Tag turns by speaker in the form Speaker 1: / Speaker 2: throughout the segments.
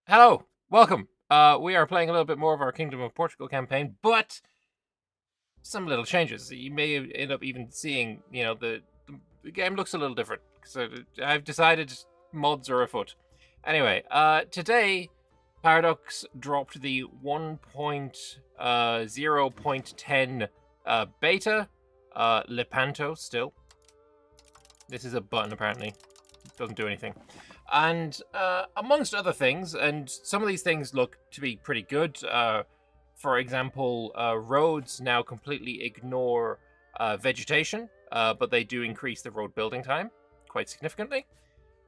Speaker 1: Hello, welcome. We are playing a little bit more of our Kingdom of Portugal campaign, but some little changes. You may end up even seeing, the game looks a little different. So I've decided mods are afoot. Anyway, today Paradox dropped the 1.0.10 beta. Lepanto still. This is a button apparently. It doesn't do anything. And amongst other things, and some of these things look to be pretty good. For example, roads now completely ignore vegetation, but they do increase the road building time quite significantly.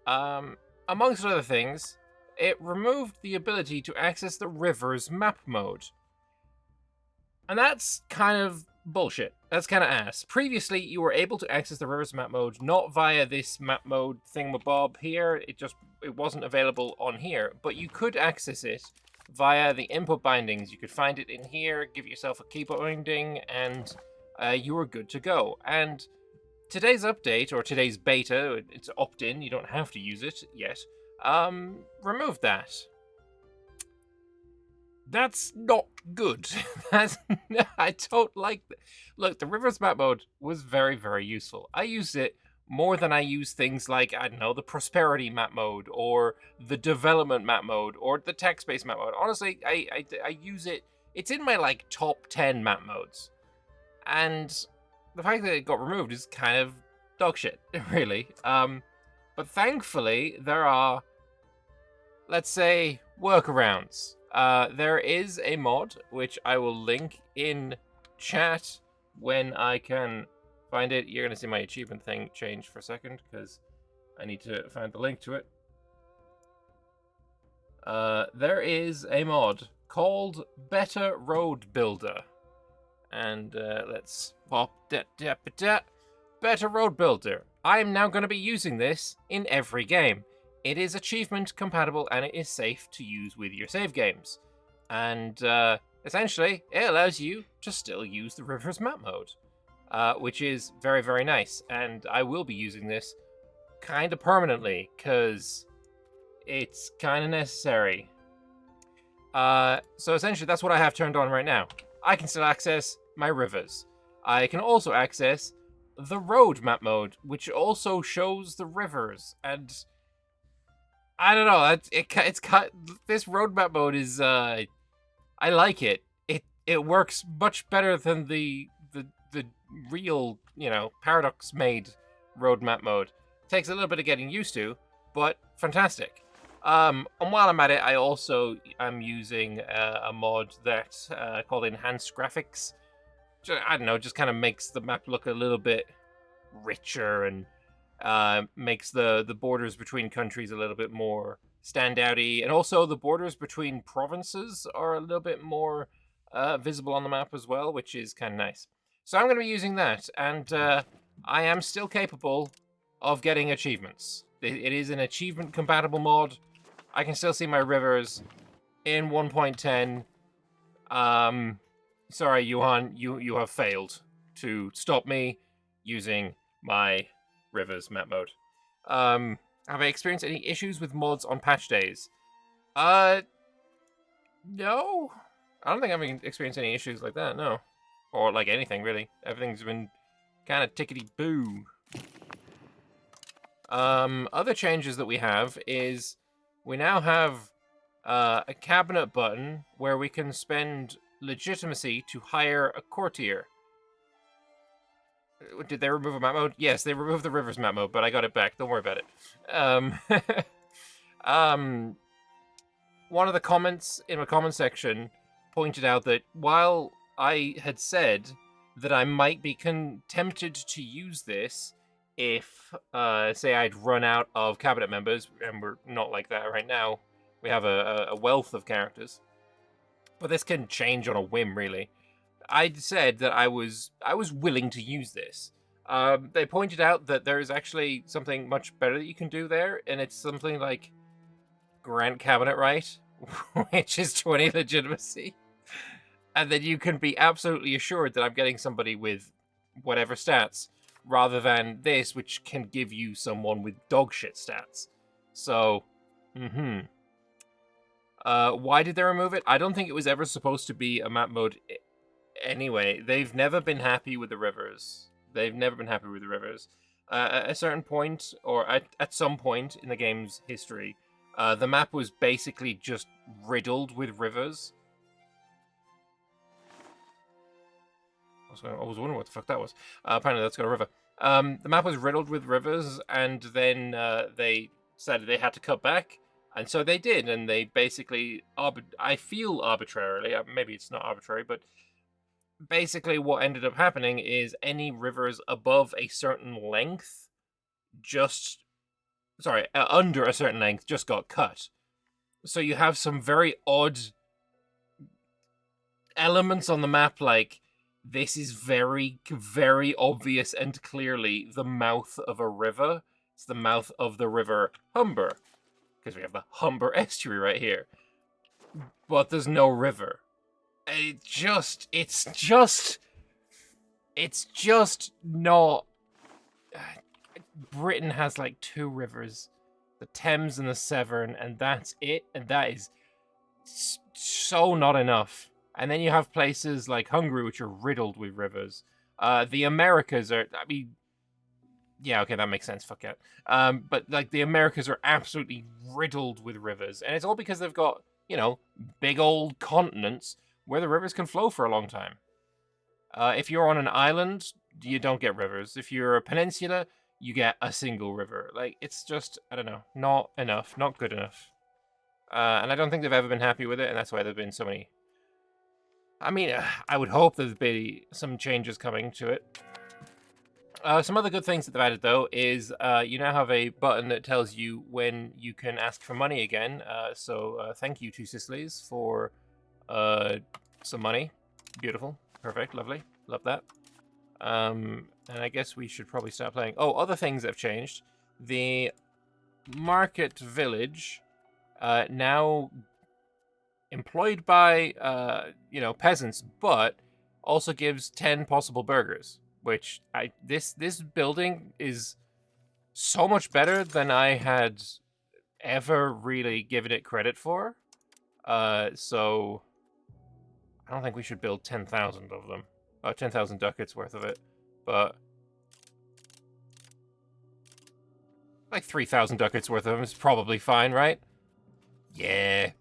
Speaker 1: Amongst other things, it removed the ability to access the river's map mode. And that's kind of bullshit. That's kind of ass. Previously, you were able to access the river's map mode not via this map mode thingamabob here. It wasn't available on here, but you could access it via the input bindings. You could find it in here, give yourself a key binding, and you were good to go. And today's update, or today's beta, it's opt-in, you don't have to use it yet, removed that. That's not good. I don't like that. Look, the Rivers map mode was very, very useful. I used it more than I use things like, I don't know, the Prosperity map mode, or the Development map mode, or the Text-based map mode. Honestly, I use it. It's in my, like, top 10 map modes. And the fact that it got removed is kind of dog shit, really. But thankfully, there are, let's say, workarounds. There is a mod, which I will link in chat when I can find it. You're going to see my achievement thing change for a second, because I need to find the link to it. There is a mod called Better Road Builder. And let's pop that. Better Road Builder. I am now going to be using this in every game. It is achievement compatible and it is safe to use with your save games. And essentially, it allows you to still use the Rivers map mode, which is very, very nice. And I will be using this kind of permanently because it's kind of necessary. So essentially, that's what I have turned on right now. I can still access my rivers. I can also access the road map mode, which also shows the rivers. And I don't know. It's this roadmap mode is. I like it. It works much better than the real Paradox made roadmap mode. Takes a little bit of getting used to, but fantastic. And while I'm at it, I also am using a mod that called Enhanced Graphics. I don't know, just kind of makes the map look a little bit richer and makes the borders between countries a little bit more standouty, and also the borders between provinces are a little bit more visible on the map as well, which is kind of nice. So I'm going to be using that, and I am still capable of getting achievements. It is an achievement compatible mod. I can still see my rivers in 1.10. Sorry, Johan, you have failed to stop me using my Rivers map mode. Have I experienced any issues with mods on patch days? No. I don't think I've experienced any issues like that, no. Or like anything, really. Everything's been kind of tickety-boo. Other changes that we have is we now have a cabinet button where we can spend legitimacy to hire a courtier. Did they remove a map mode? Yes, they removed the Rivers map mode, but I got it back. Don't worry about it. One of the comments in my comment section pointed out that while I had said that I might be tempted to use this if, say, I'd run out of cabinet members, and we're not like that right now. We have a wealth of characters. But this can change on a whim, really. I said that I was willing to use this. They pointed out that there is actually something much better that you can do there, and it's something like grant cabinet right, which is 20 legitimacy. And then you can be absolutely assured that I'm getting somebody with whatever stats, rather than this, which can give you someone with dogshit stats. So, Why did they remove it? I don't think it was ever supposed to be a map mode anyway. They've never been happy with the rivers. They've never been happy with the rivers. At a certain point, or at some point in the game's history, the map was basically just riddled with rivers. I was wondering what the fuck that was. Apparently that's got a river. The map was riddled with rivers, and then they decided they had to cut back. And so they did, and they basically, I feel arbitrarily, maybe it's not arbitrary, but basically what ended up happening is any rivers above a certain length under a certain length just got cut. So you have some very odd elements on the map, like this is very, very obvious and clearly the mouth of a river. It's the mouth of the river Humber, because we have the Humber estuary right here. But there's no river. It's just not... Britain has like 2 rivers, the Thames and the Severn, and that's it, and that is so not enough. And then you have places like Hungary, which are riddled with rivers. The Americas are, I mean, yeah, okay, that makes sense, fuck it. But like the Americas are absolutely riddled with rivers, and it's all because they've got, you know, big old continents where the rivers can flow for a long time. If you're on an island, you don't get rivers. If you're a peninsula, you get a single river. Like, it's just, I don't know, not enough, not good enough. And I don't think they've ever been happy with it, and that's why there've been so many... I mean, I would hope there'd be some changes coming to it. Some other good things that they've added, though, is you now have a button that tells you when you can ask for money again. So thank you to Sicilies for some money. Beautiful. Perfect. Lovely. Love that. And I guess we should probably start playing. Oh, other things that have changed. The market village now employed by, you know, peasants, but also gives 10 possible burgers, which this building is so much better than I had ever really given it credit for. So I don't think we should build 10,000 of them. 10,000 ducats worth of it, but like 3,000 ducats worth of them is probably fine, right? Yeah.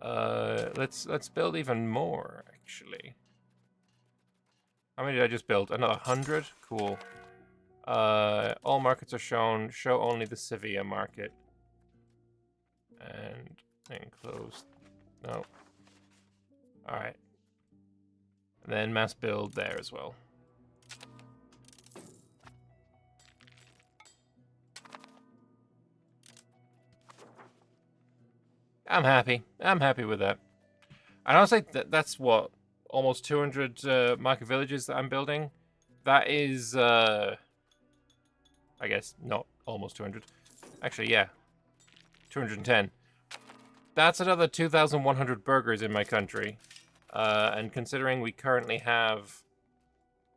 Speaker 1: Let's build even more, actually. How many did I just build? Another 100? Cool. All markets are shown. Show only the Sevilla market. And enclose. No. Alright. And then mass build there as well. I'm happy. I'm happy with that. And honestly, that's what, almost 200 market villages that I'm building. That is, I guess not almost 200. Actually, yeah, 210. That's another 2,100 burgers in my country. And considering we currently have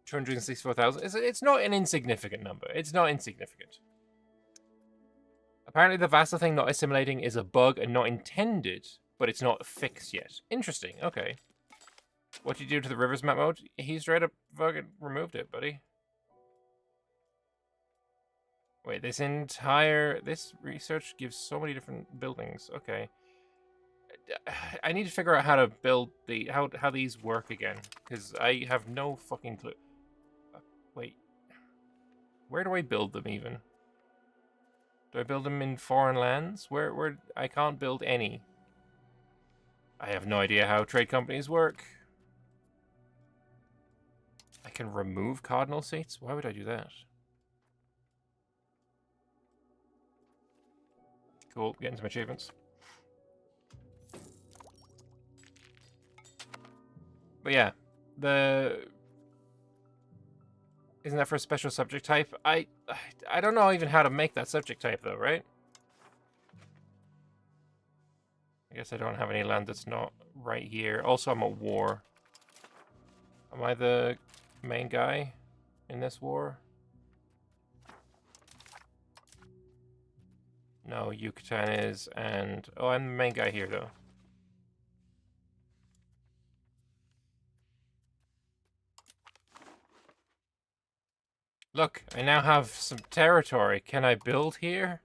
Speaker 1: 264,000, it's not an insignificant number. It's not insignificant. Apparently the vassal thing not assimilating is a bug and not intended, but it's not fixed yet. Interesting, okay. What do you do to the rivers map mode? He straight up fucking removed it, buddy. Wait, this research gives so many different buildings. Okay. I need to figure out how to build how these work again, because I have no fucking clue. Wait. Where do I build them even? Do I build them in foreign lands? Where I can't build any. I have no idea how trade companies work. I can remove cardinal seats? Why would I do that? Cool, getting some achievements. But yeah, isn't that for a special subject type? I don't know even how to make that subject type though, right? I guess I don't have any land that's not right here. Also, I'm at war. Am I the main guy in this war? No, Yucatan is, and... Oh, I'm the main guy here, though. Look, I now have some territory. Can I build here?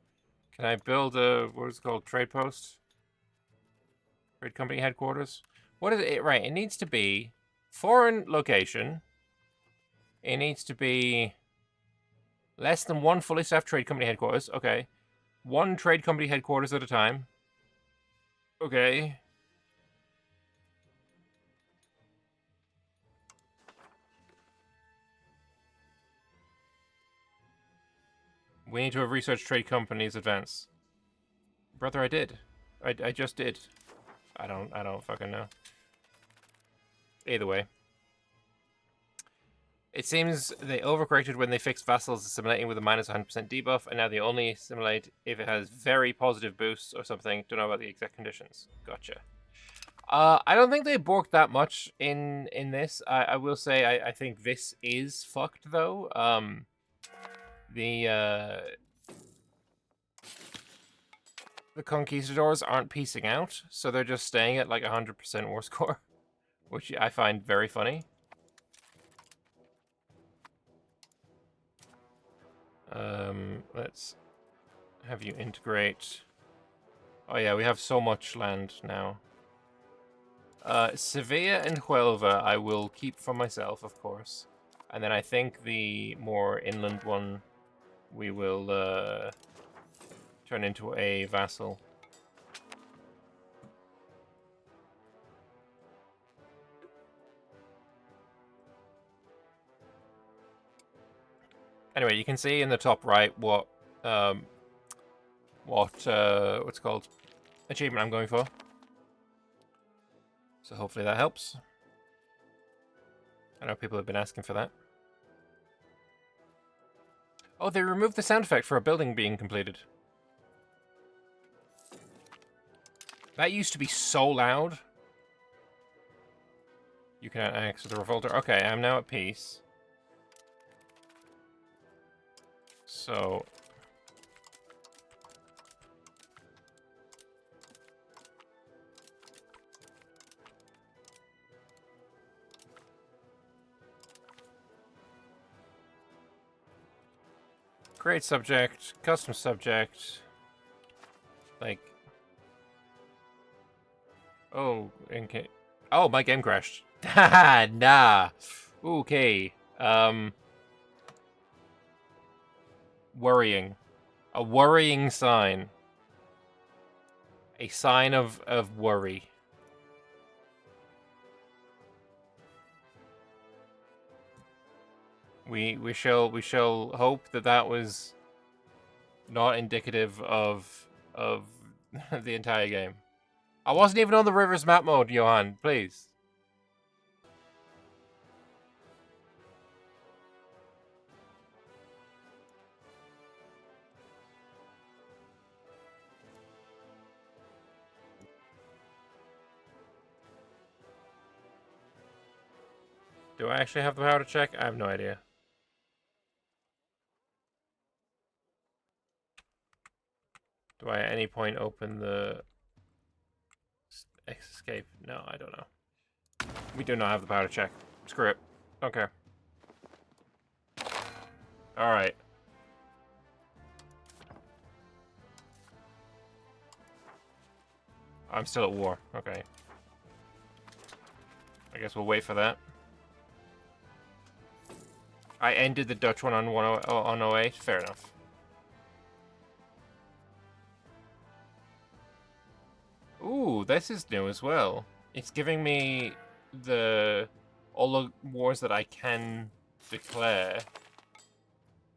Speaker 1: Can I build a, what is it called, trade post? Trade company headquarters? What is it? Right, it needs to be foreign location. It needs to be less than one fully staffed trade company headquarters. Okay. One trade company headquarters at a time. Okay. We need to have researched trade companies advance. Brother, I did. I just did. I don't fucking know. Either way. It seems they overcorrected when they fixed vassals assimilating with a minus 100% debuff, and now they only assimilate if it has very positive boosts or something. Don't know about the exact conditions. Gotcha. I don't think they borked that much in this. I will say I think this is fucked though. The conquistadors aren't piecing out, so they're just staying at like 100% war score, which I find very funny. Let's have you integrate. Oh yeah, we have so much land now. Sevilla and Huelva I will keep for myself, of course. And then I think the more inland one we will turn into a vassal. Anyway, you can see in the top right what's it called? Achievement I'm going for. So hopefully that helps. I know people have been asking for that. Oh, they removed the sound effect for a building being completed. That used to be so loud. You can annex the revolter. Okay, I'm now at peace. So... create subject, custom subject, like... Oh, oh, my game crashed. Haha, nah. Okay. Worrying. A worrying sign. A sign of worry. We shall hope that that was not indicative of the entire game. I wasn't even on the rivers map mode, Johan. Please. Do I actually have the power to check? I have no idea. Do I at any point open the escape? No, I don't know. We do not have the power to check. Screw it. Okay. Alright. I'm still at war. Okay. I guess we'll wait for that. I ended the Dutch one on 08. Fair enough. Ooh, this is new as well. It's giving me all the wars that I can declare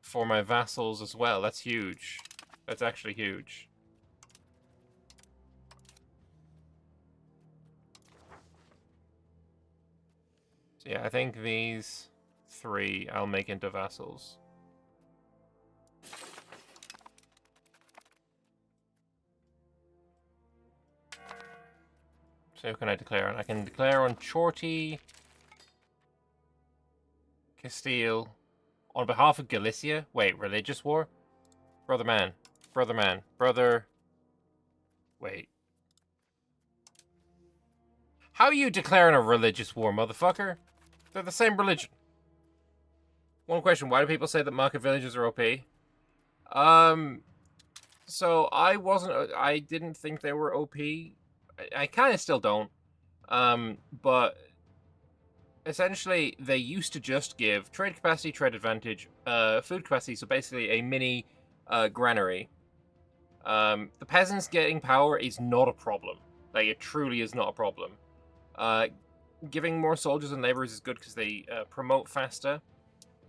Speaker 1: for my vassals as well. That's huge. That's actually huge. So yeah, I think these 3 I'll make into vassals. So who can I declare on? I can declare on Chorty, Castile, on behalf of Galicia. Wait, religious war? Brother man. Brother man. Brother... Wait. How are you declaring a religious war, motherfucker? They're the same religion. One question, why do people say that market villages are OP? So I didn't think they were OP. I kind of still don't. But essentially, they used to just give trade capacity, trade advantage, food capacity, so basically a mini granary. The peasants getting power is not a problem. Like, it truly is not a problem. Giving more soldiers and laborers is good because they promote faster.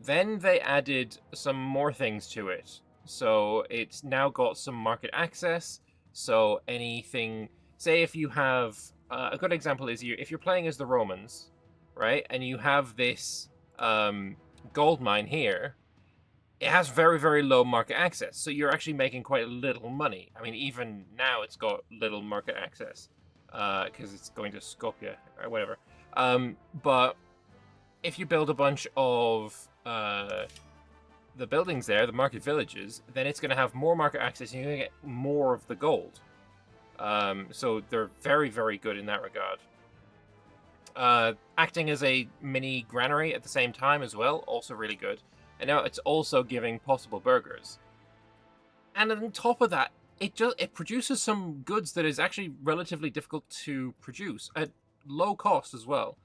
Speaker 1: Then they added some more things to it. So it's now got some market access. So anything, say if you have, a good example is if you're playing as the Romans, right? And you have this gold mine here, it has very, very low market access. So you're actually making quite little money. I mean, even now it's got little market access because it's going to Skopje or whatever. But if you build a bunch of the buildings there, the market villages, then it's going to have more market access and you're going to get more of the gold. So they're very, very good in that regard. Acting as a mini granary at the same time as well, also really good. And now it's also giving possible burgers. And on top of that, it produces some goods that is actually relatively difficult to produce at low cost as well.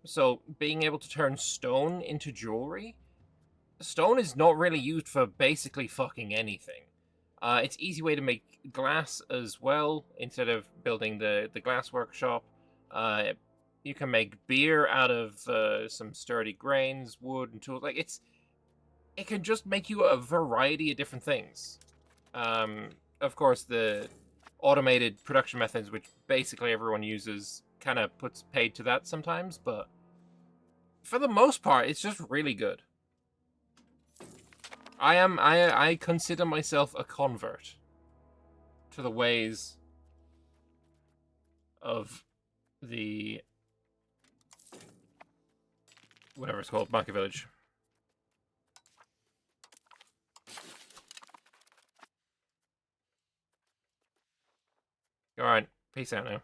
Speaker 1: So being able to turn stone into jewelry, stone is not really used for basically fucking anything. It's an easy way to make glass as well instead of building the glass workshop. You can make beer out of some sturdy grains, wood, and tools. Like it can just make you a variety of different things. Of course, the automated production methods, which basically everyone uses, kind of puts paid to that sometimes, but for the most part, it's just really good. I consider myself a convert to the ways of the whatever it's called, market village. Alright, peace out now.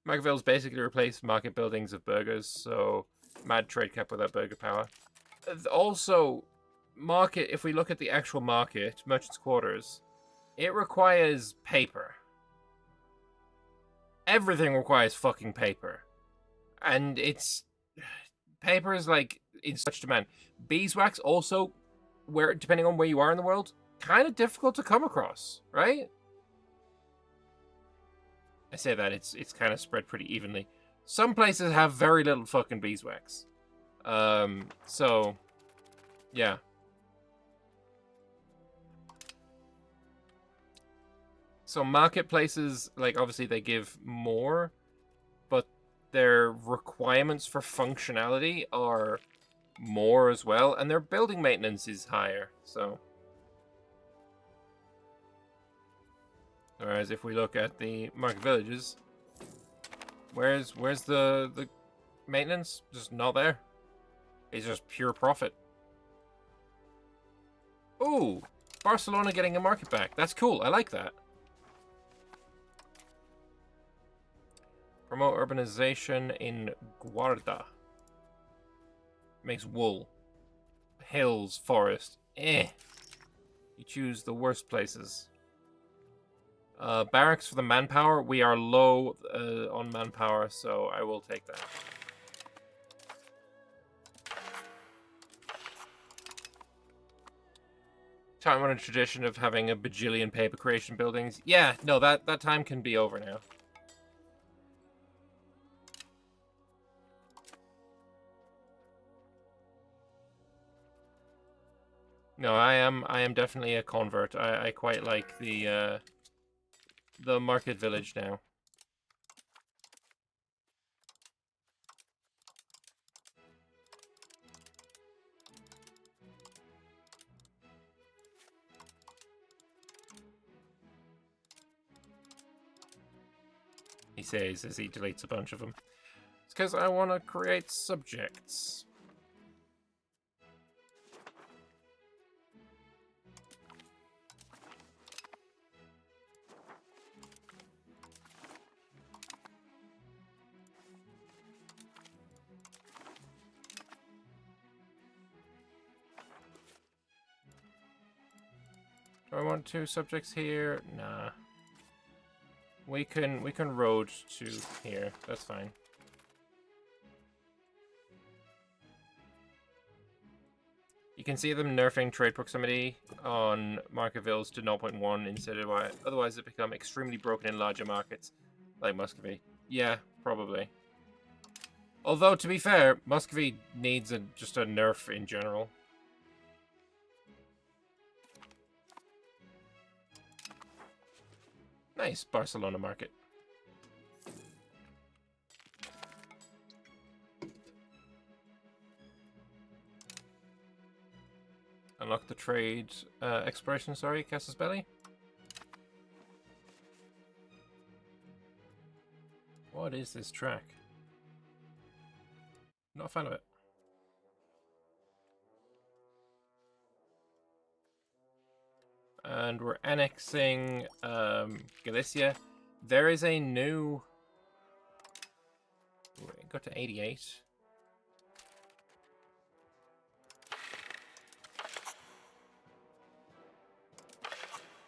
Speaker 1: Market villages basically replaced market buildings of burgers, so mad trade cap without burger power. Also, market, if we look at the actual market, merchant's quarters, it requires paper. Everything requires fucking paper. And paper is like in such demand. Beeswax also, depending on where you are in the world, kind of difficult to come across, right? I say that, it's kind of spread pretty evenly. Some places have very little fucking beeswax. So, yeah. So marketplaces, like, obviously they give more, but their requirements for functionality are more as well, and their building maintenance is higher, so. Whereas if we look at the market villages, where's the maintenance? Just not there. It's just pure profit. Ooh, Barcelona getting a market back. That's cool. I like that. Promote urbanization in Guarda. Makes wool. Hills, forest. Eh. You choose the worst places. Barracks for the manpower. We are low on manpower, so I will take that. Time on a tradition of having a bajillion paper creation buildings. Yeah, no, that time can be over now. No, I am definitely a convert. I quite like the market village now. He says as he deletes a bunch of them. It's because I want to create subjects. I want 2 subjects here? Nah. We can road to here. That's fine. You can see them nerfing trade proximity on market villas to 0.1 instead of otherwise it become extremely broken in larger markets like Muscovy. Yeah, probably. Although to be fair, Muscovy needs just a nerf in general. Nice Barcelona market. Unlock the trade exploration, sorry, Casus Belli. What is this track? Not a fan of it. And we're annexing Galicia. There is a new... Go to 88.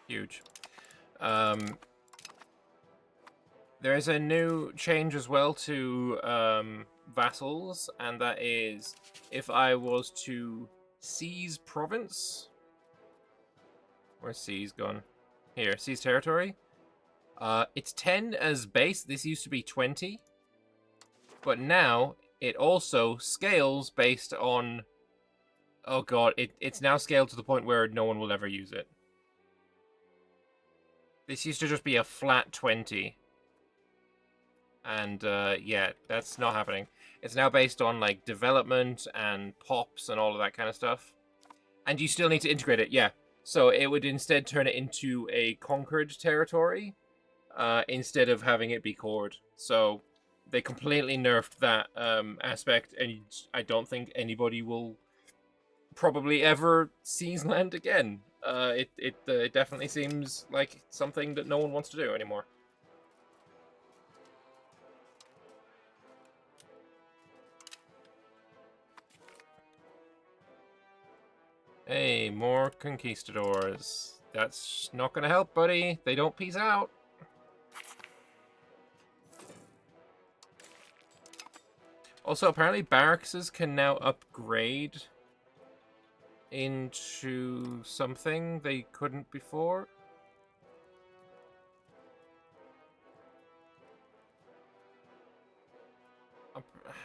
Speaker 1: Huge. There is a new change as well to vassals, and that is if I was to seize province. Where's seize gone? Here, seize territory. It's 10 as base. This used to be 20. But now it also scales based on... Oh god, it's now scaled to the point where no one will ever use it. This used to just be a flat 20. And yeah, that's not happening. It's now based on like development and pops and all of that kind of stuff. And you still need to integrate it, yeah. So it would instead turn it into a conquered territory instead of having it be cored. So they completely nerfed that aspect, and I don't think anybody will probably ever seize land again. It definitely seems like something that no one wants to do anymore. Hey, more conquistadors. That's not gonna help, buddy. They don't peace out. Also, apparently barracks can now upgrade into something they couldn't before.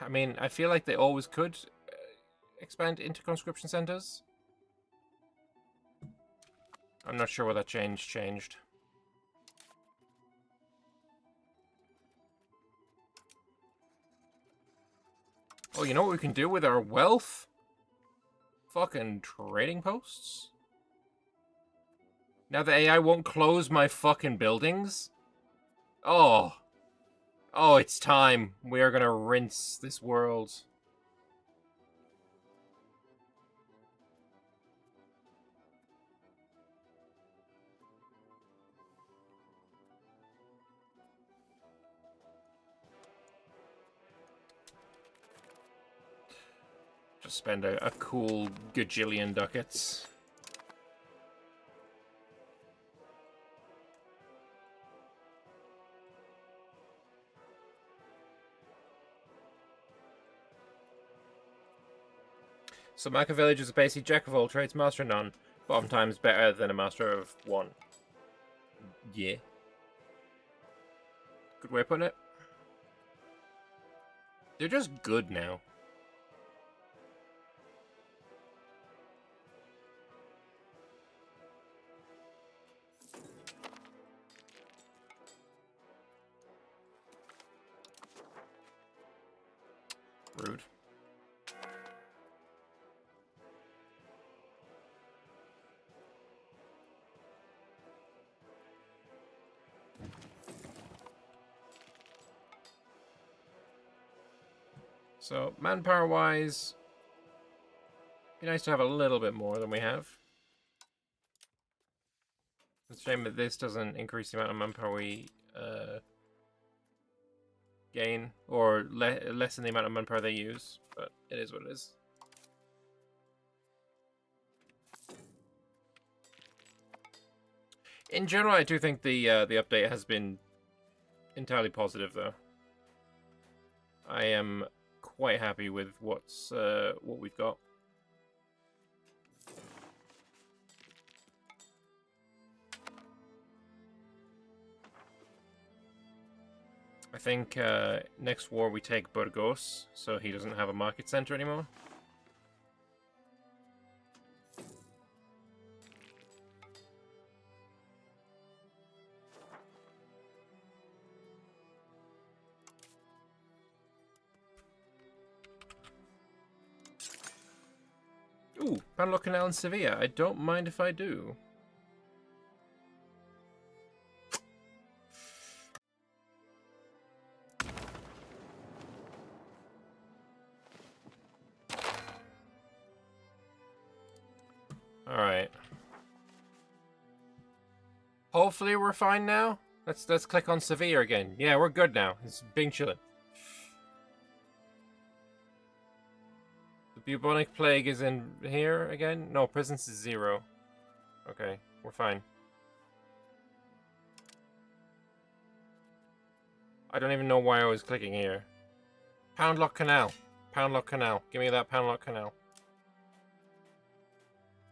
Speaker 1: I mean, I feel like they always could expand into conscription centers. I'm not sure what that changed. Oh, you know what we can do with our wealth? Fucking trading posts? Now the AI won't close my fucking buildings? Oh. Oh, it's time. We are gonna rinse this world. Just spend a cool gajillion ducats. So Maka Village is basically jack of all trades, master of none. Bottom times better than a master of one. Yeah. Good way of putting it. They're just good now. Rude. So, manpower-wise, be nice to have a little bit more than we have. It's a shame that this doesn't increase the amount of manpower we gain, or lessen the amount of manpower they use, but it is what it is. In general, I do think the update has been entirely positive, though. I am quite happy with what we've got. I think next war we take Burgos, so he doesn't have a market center anymore. Ooh, Panama Canal in Sevilla. I don't mind if I do. Alright. Hopefully we're fine now. Let's click on Sevilla again. Yeah, we're good now. It's being chilling. The bubonic plague is in here again? No, presence is 0. Okay, we're fine. I don't even know why I was clicking here. Poundlock Canal. Poundlock Canal. Give me that Poundlock Canal.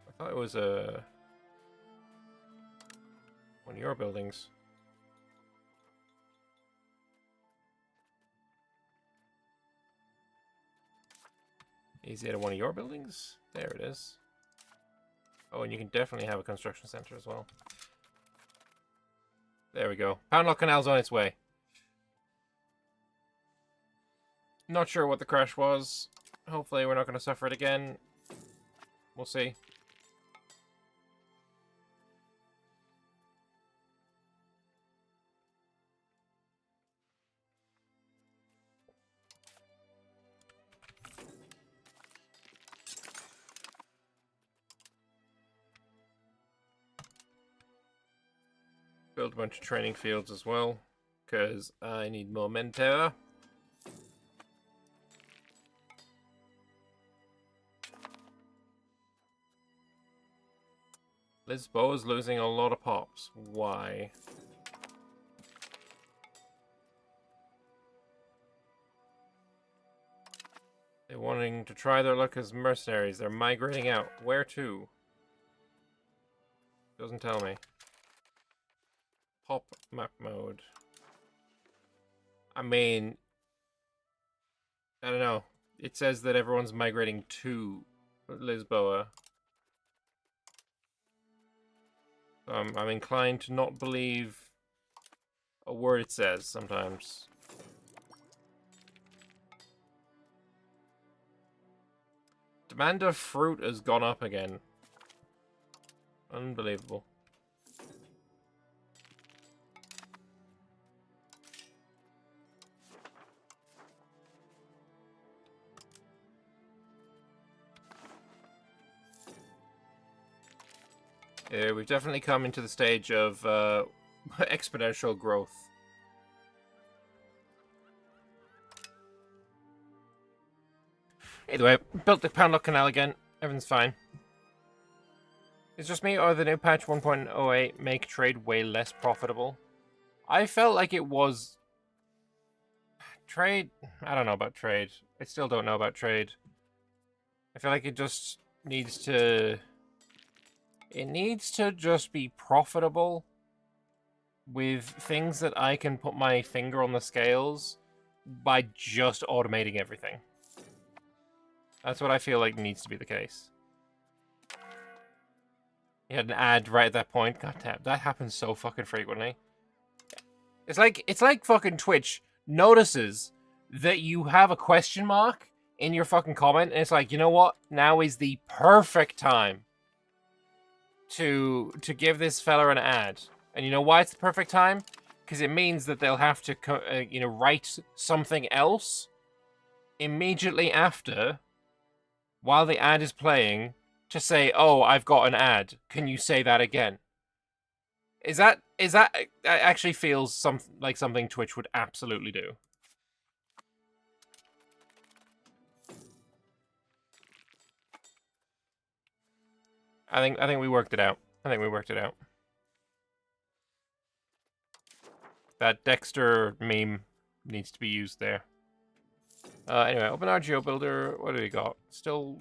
Speaker 1: I thought it was one of your buildings. Is it one of your buildings? There it is. Oh, and you can definitely have a construction center as well. There we go. Poundlock Canal's on its way. Not sure what the crash was. Hopefully we're not going to suffer it again. We'll see. Build a bunch of training fields as well, because I need more Menterra. Lisboa's losing a lot of pops. Why? They're wanting to try their luck as mercenaries. They're migrating out. Where to? Doesn't tell me. Pop map mode. I mean, I don't know. It says that everyone's migrating to Lisboa. I'm inclined to not believe a word it says sometimes. Demand of fruit has gone up again. Unbelievable. We've definitely come into the stage of exponential growth. Either way, built the Poundlock Canal again. Everything's fine. It's just me, or the new patch 1.08 make trade way less profitable? I felt like it was... Trade? I don't know about trade. I still don't know about trade. I feel like it just needs to... It needs to just be profitable with things that I can put my finger on the scales by just automating everything. That's what I feel like needs to be the case. You had an ad right at that point. God damn, that happens so fucking frequently. It's like fucking Twitch notices that you have a question mark in your fucking comment, and it's like, you know what? Now is the perfect time to give this fella an ad. And you know why it's the perfect time? Because it means that they'll have to, write something else immediately after, while the ad is playing, to say, "Oh, I've got an ad. Can you say that again?" Is that actually feels like something Twitch would absolutely do. I think we worked it out. I think we worked it out. That Dexter meme needs to be used there. Anyway, open our geo builder. What do we got? Still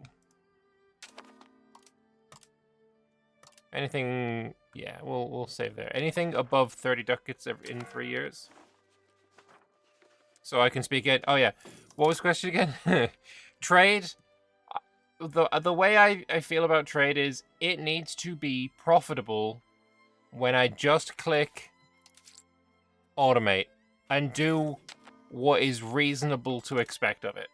Speaker 1: anything? Yeah, we'll save there. Anything above 30 ducats in 3 years. So I can speak it. Oh yeah, what was the question again? Trade. The way I feel about trade is it needs to be profitable when I just click automate and do what is reasonable to expect of it.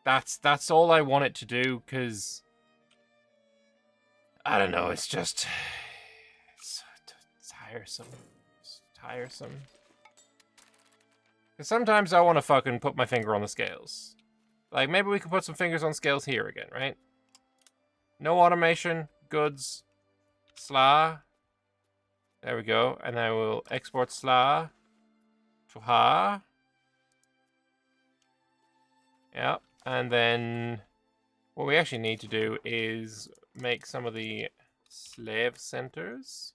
Speaker 1: That's all I want it to do, because I don't know, it's just it's tiresome. It's tiresome. Because sometimes I want to fucking put my finger on the scales. Like, maybe we could put some fingers on scales here again, right? No automation, goods, SLA. There we go. And I will export SLA to ha. Yep. And then what we actually need to do is make some of the slave centers.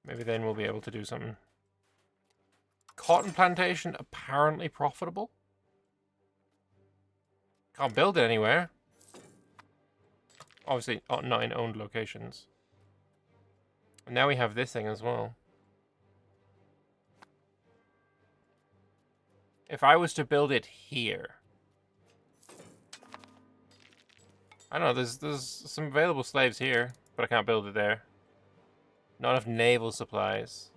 Speaker 1: Maybe then we'll be able to do something. Cotton plantation, apparently profitable. Can't build it anywhere. Obviously, not in owned locations. And now we have this thing as well. If I was to build it here, I don't know, there's some available slaves here, but I can't build it there. Not enough naval supplies.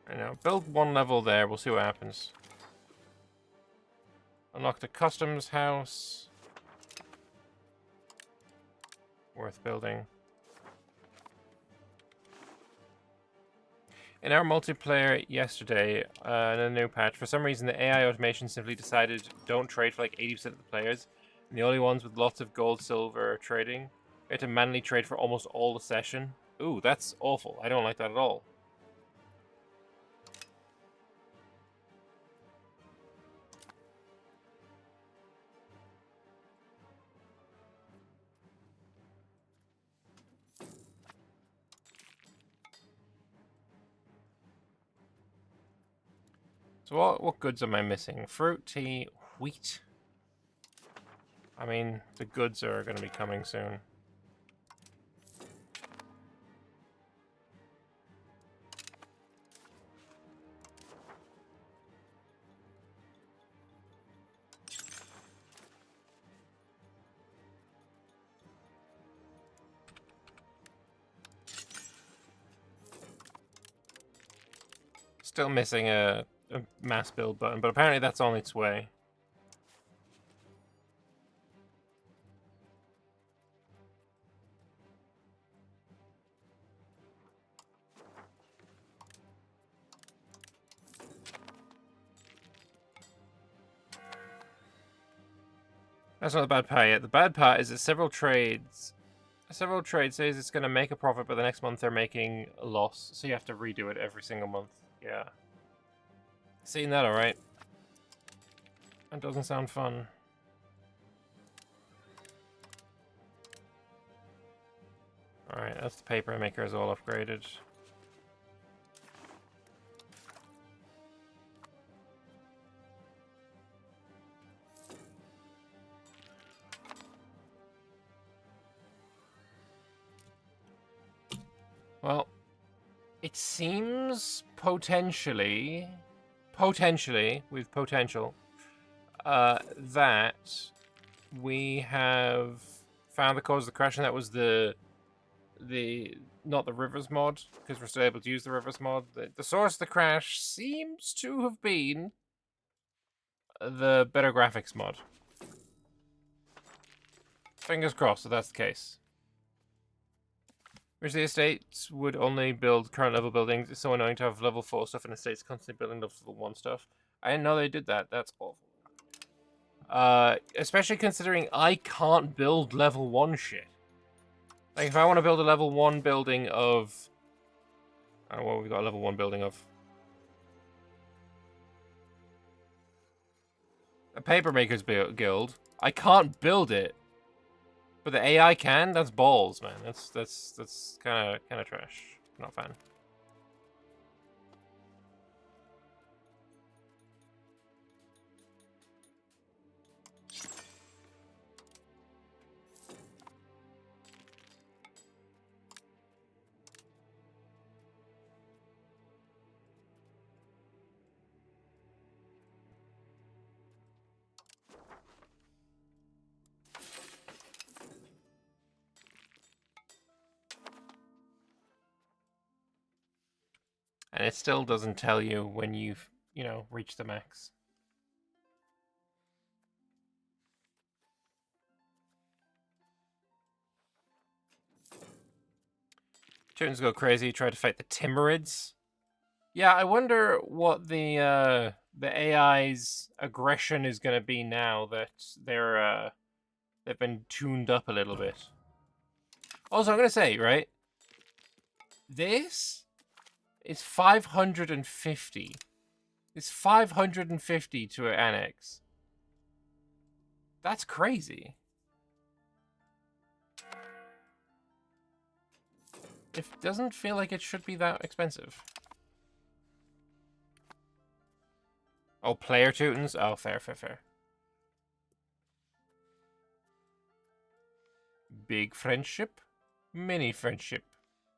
Speaker 1: I know. Build one level there, we'll see what happens. Unlock the customs house. Worth building. In our multiplayer yesterday, in a new patch, for some reason the AI automation simply decided don't trade for like 80% of the players. And the only ones with lots of gold, silver trading, we had to manually trade for almost all the session. Ooh, that's awful. I don't like that at all. So what goods am I missing? Fruit, tea, wheat. I mean, the goods are going to be coming soon. Still missing a mass build button, but apparently that's on its way. That's not the bad part yet. The bad part is that several trades says it's going to make a profit, but the next month they're making a loss, so you have to redo it every single month. Yeah. Seen that, alright. That doesn't sound fun. Alright, that's the paper maker is all upgraded. Well, it seems potentially with potential, that we have found the cause of the crash, and that was not the rivers mod, because we're still able to use the rivers mod. The source of the crash seems to have been the better graphics mod. Fingers crossed that that's the case. Originally, estates would only build current level buildings. It's so annoying to have level 4 stuff in estates constantly building level 1 stuff. I didn't know they did that. That's awful. Especially considering I can't build level 1 shit. Like, if I want to build a level 1 building of... I don't know what we've got a level 1 building of. A Papermaker's Guild. I can't build it. But the AI can? That's balls, man. That's kind of trash. Not a fan. And it still doesn't tell you when you've, you know, reached the max. Teutons go crazy, try to fight the Timurids. Yeah, I wonder what the AI's aggression is going to be now that they've been tuned up a little bit. Also, I'm going to say, right? This is 550. It's 550 to an annex. That's crazy. It doesn't feel like it should be that expensive. Oh, player Teutons? Oh, fair, fair, fair. Big friendship. Mini friendship.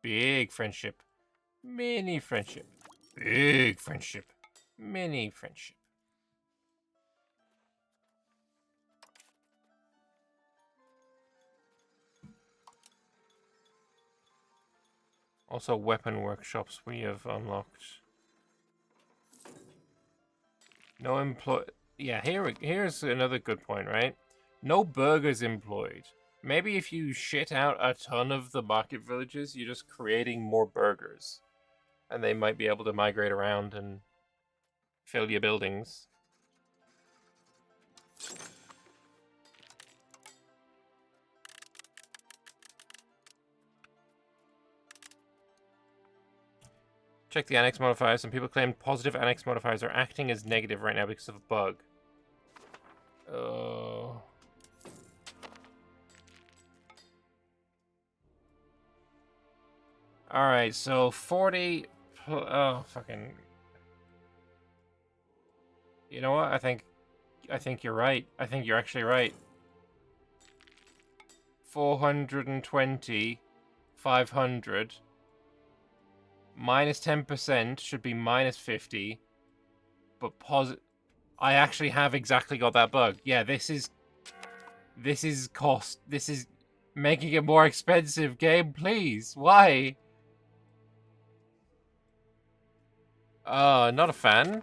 Speaker 1: Big friendship. Mini friendship. Big friendship. Mini friendship. Also, weapon workshops we have unlocked. No employ. Yeah, here's another good point, right? No burgers employed. Maybe if you shit out a ton of the market villages, you're just creating more burgers. And they might be able to migrate around and fill your buildings. Check the annex modifiers. Some people claim positive annex modifiers are acting as negative right now because of a bug. Oh. Alright, so 40... Oh, fucking... You know what? I think you're right. I think you're actually right. 420, 500... Minus 10% should be minus 50. But I actually have exactly got that bug. Yeah, this is cost. This is making it more expensive. Game, please. Why? Not a fan.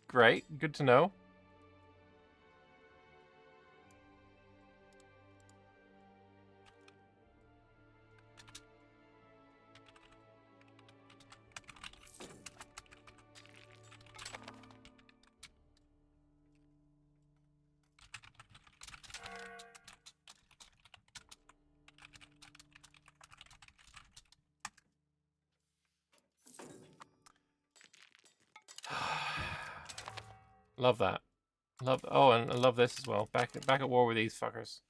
Speaker 1: Great. Good to know. Love that. Oh, and I love this as well. Back at war with these fuckers.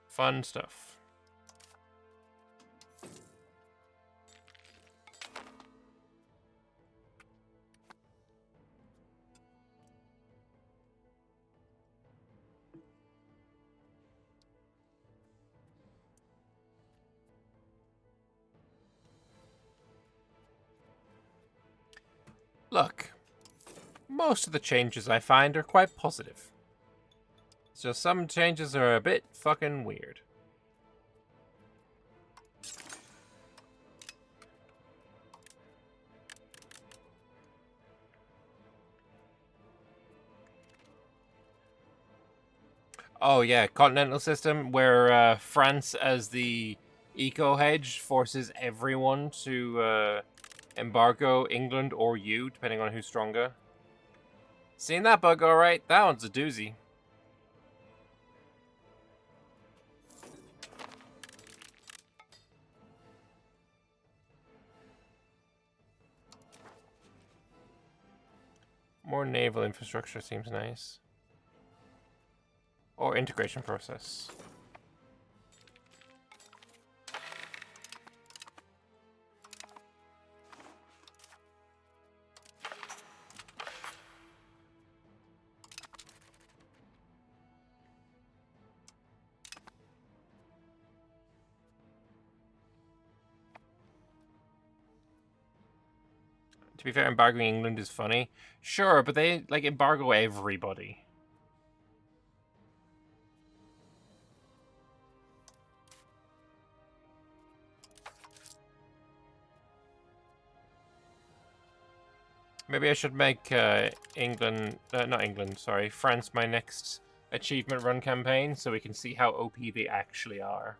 Speaker 1: Fun stuff. Look, most of the changes I find are quite positive. So some changes are a bit fucking weird. Oh yeah, continental system where France as the eco hedge forces everyone to embargo England or you, depending on who's stronger. Seen that bug, all right? That one's a doozy. More naval infrastructure seems nice. Or integration process. To be fair, embargoing England is funny. Sure, but they like embargo everybody. Maybe I should make England, not England, sorry, France my next achievement run campaign so we can see how OP they actually are.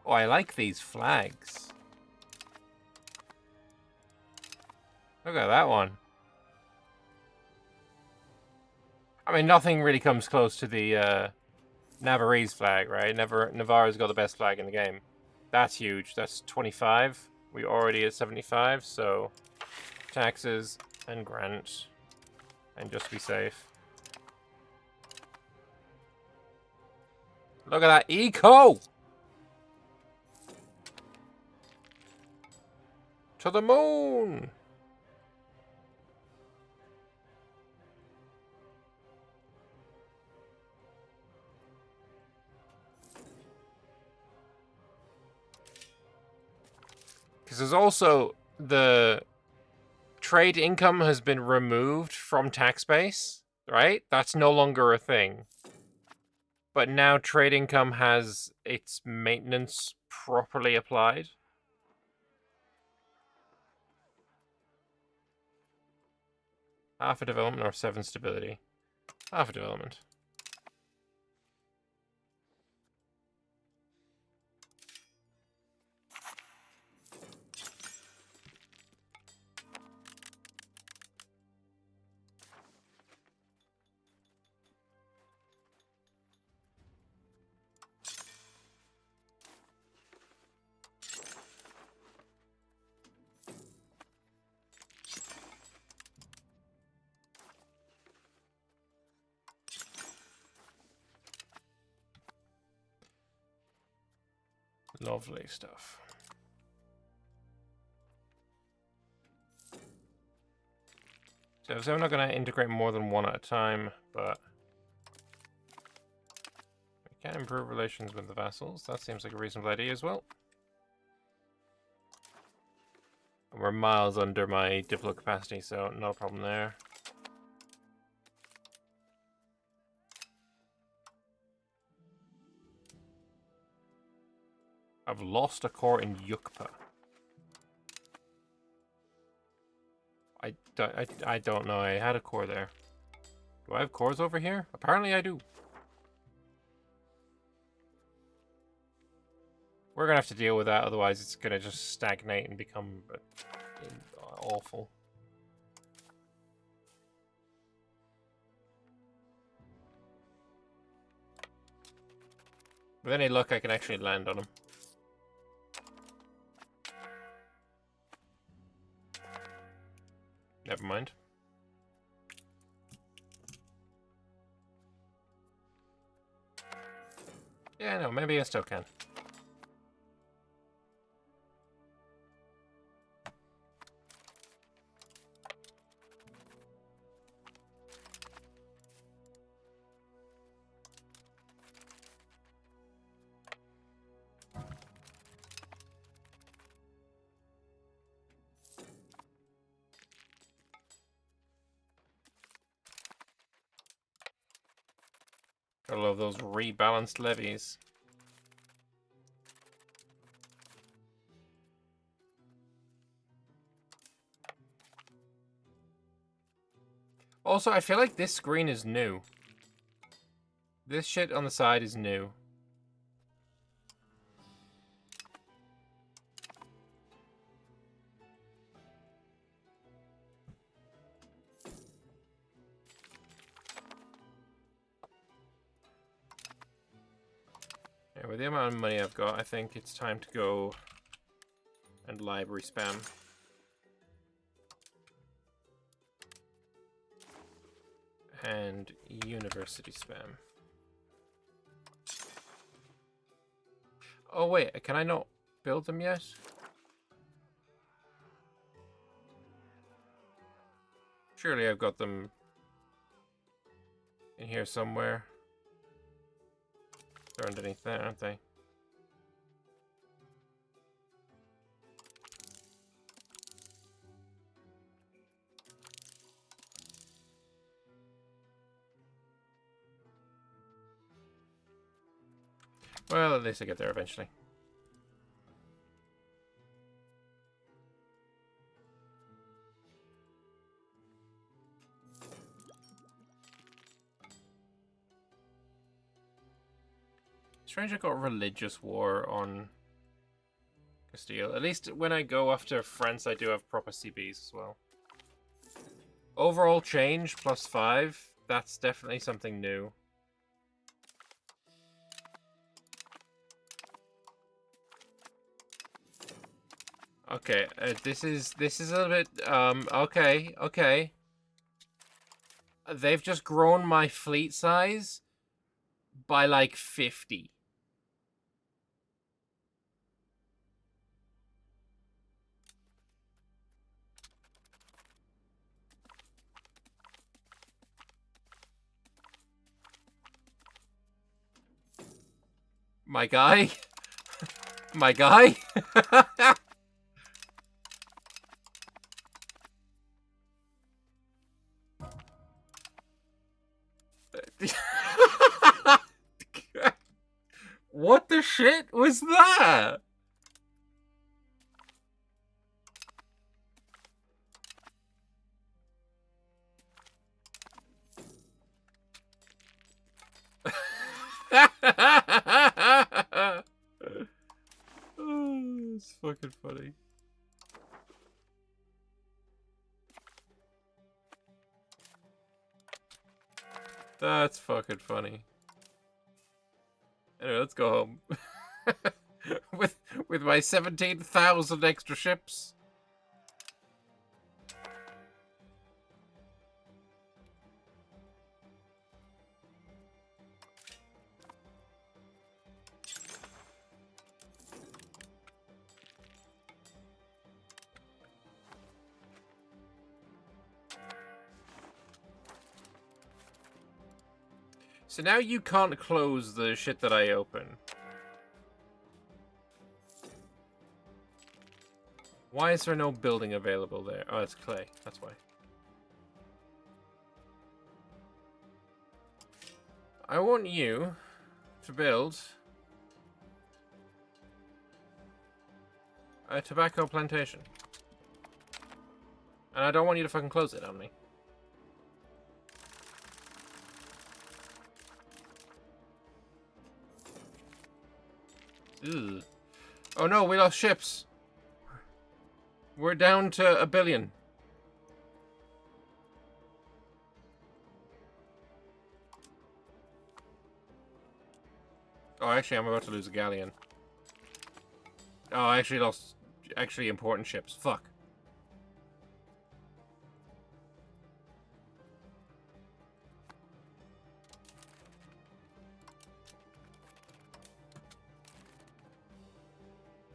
Speaker 1: Oh, I like these flags. Look at that one. I mean, nothing really comes close to the Navarrese flag, right? Navarre's got the best flag in the game. That's huge. That's 25. We're already at 75, so taxes and grant. And just to be safe. Look at that eco! To the moon! Because there's also the trade income has been removed from tax base, right? That's no longer a thing. But now trade income has its maintenance properly applied. Half a development or 7 stability? Half a development. Lovely stuff. So I'm not going to integrate more than one at a time, but we can improve relations with the vassals. That seems like a reasonable idea as well. We're miles under my diplo capacity, so no problem there. I've lost a core in Yukpa. I don't know. I had a core there. Do I have cores over here? Apparently I do. We're gonna have to deal with that, otherwise it's gonna just stagnate and become awful. With any luck, I can actually land on him. Never mind. Yeah, no, maybe I still can. Gotta love those rebalanced levies. Also, I feel like this screen is new. This shit on the side is new. Yeah, with the amount of money I've got, I think it's time to go and library spam. And university spam. Oh wait, can I not build them yet? Surely I've got them in here somewhere. They're underneath there, aren't they? Well, at least I get there eventually. Strange I got religious war on Castile. At least when I go after France, I do have proper CBs as well. Overall change +5. That's definitely something new. Okay, this is a little bit okay. They've just grown my fleet size by like 50. My guy? My guy? What the shit was that? Oh, it's fucking funny. That's fucking funny. Anyway, let's go home. with my 17,000 extra ships. So now you can't close the shit that I open. Why is there no building available there? Oh, it's clay. That's why. I want you to build a tobacco plantation. And I don't want you to fucking close it on me. Ugh. Oh no, we lost ships. We're down to 1 billion. Oh, actually, I'm about to lose a galleon. Oh, I actually lost important ships. Fuck.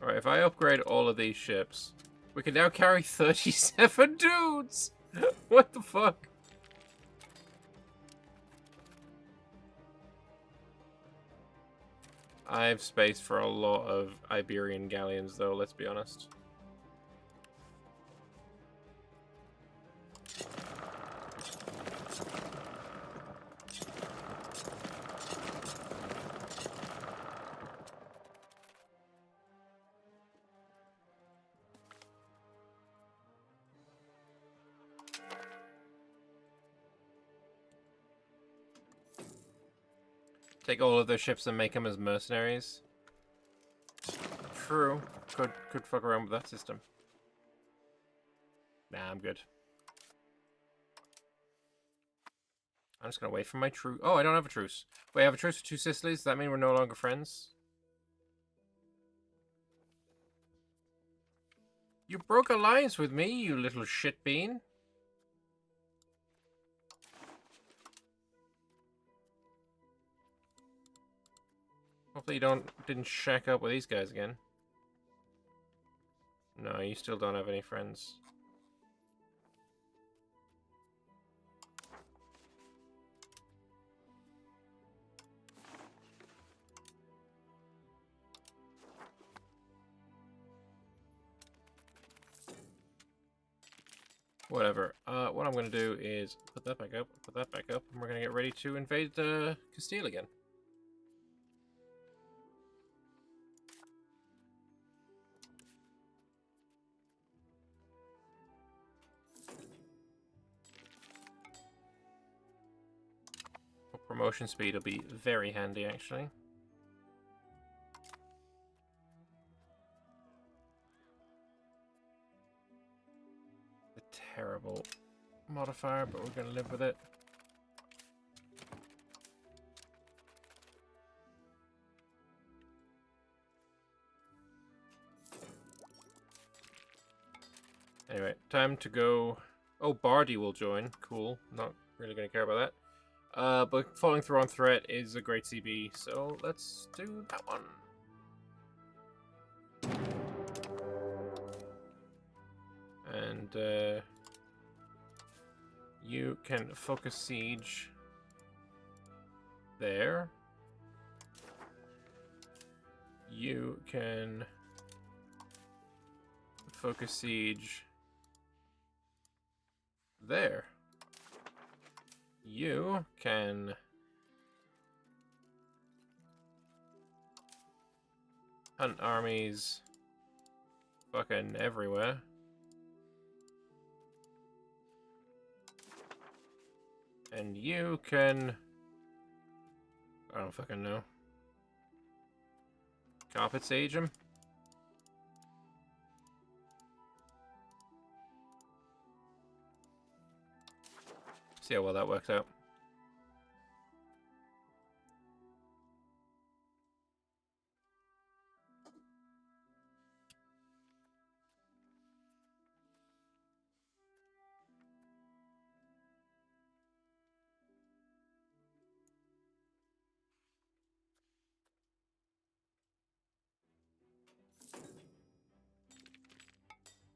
Speaker 1: Alright, if I upgrade all of these ships, we can now carry 37 dudes! What the fuck? I have space for a lot of Iberian galleons, though, let's be honest. Take all of their ships and make them as mercenaries. True. Could fuck around with that system. Nah, I'm good. I'm just gonna wait for my truce. Oh, I don't have a truce. Wait, I have a truce with 2 Sicilies? Does that mean we're no longer friends? You broke alliance with me, you little shitbean. Hopefully you didn't shack up with these guys again. No, you still don't have any friends. Whatever. What I'm going to do is put that back up, and we're going to get ready to invade Castile again. Promotion speed will be very handy, actually. A terrible modifier, but we're going to live with it. Anyway, time to go. Oh, Bardi will join. Cool. Not really going to care about that. But following through on threat is a great CB, so let's do that one. And you can focus siege there. You can focus siege there. You can hunt armies fucking everywhere. And you can... I don't fucking know. Carpet siege him? See how well that works out.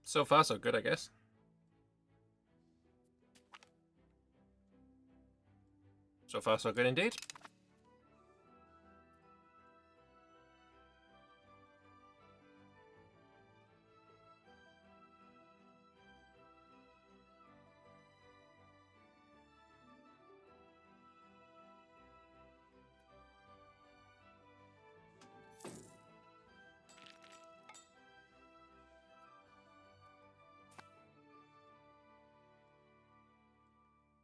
Speaker 1: So far, so good, I guess. So far, so good indeed.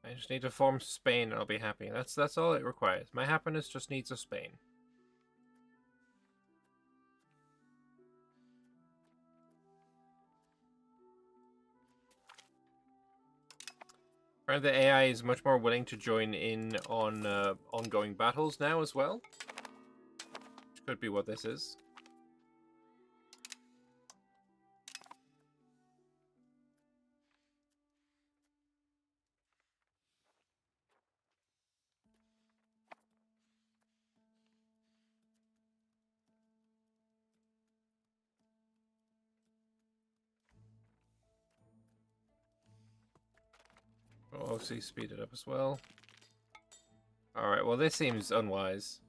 Speaker 1: I just need to form Spain and I'll be happy. That's all it requires. My happiness just needs a Spain. Apparently the AI is much more willing to join in on ongoing battles now as well. Which could be what this is. We'll obviously speed it up as well. Alright, well this seems unwise.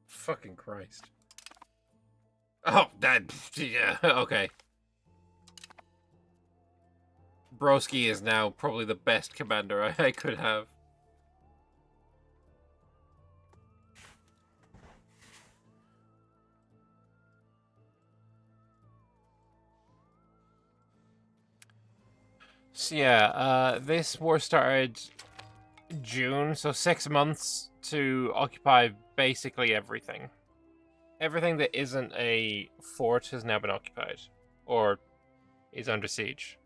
Speaker 1: Fucking Christ. Oh, that... yeah, okay. Broski is now probably the best commander I could have. So yeah, this war started June, so 6 months to occupy basically everything. Everything that isn't a fort has now been occupied, or is under siege.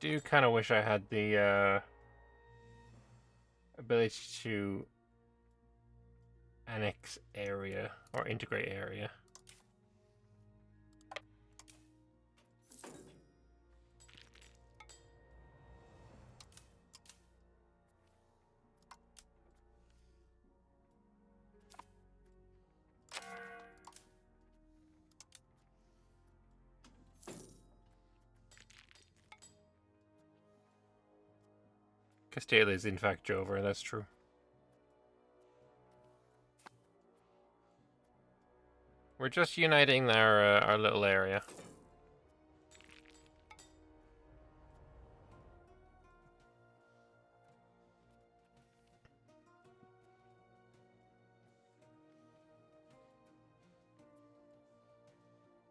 Speaker 1: Do kind of wish I had the ability to annex area or integrate area. Castile is in fact Jover, that's true. We're just uniting our little area.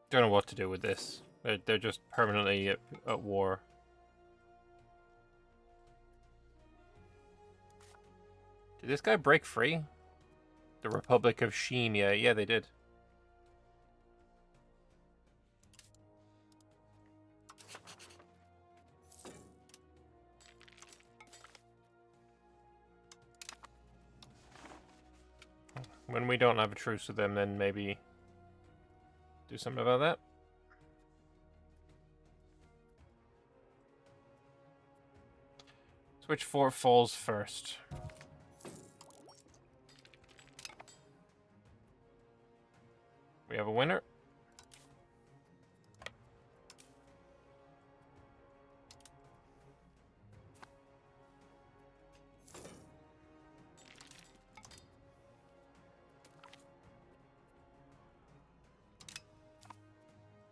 Speaker 1: Don't know what to do with this. They're just permanently at war. Did this guy break free? The Republic of Sheen, yeah, they did. When we don't have a truce with them, then maybe do something about that. Which fort falls first? We have a winner.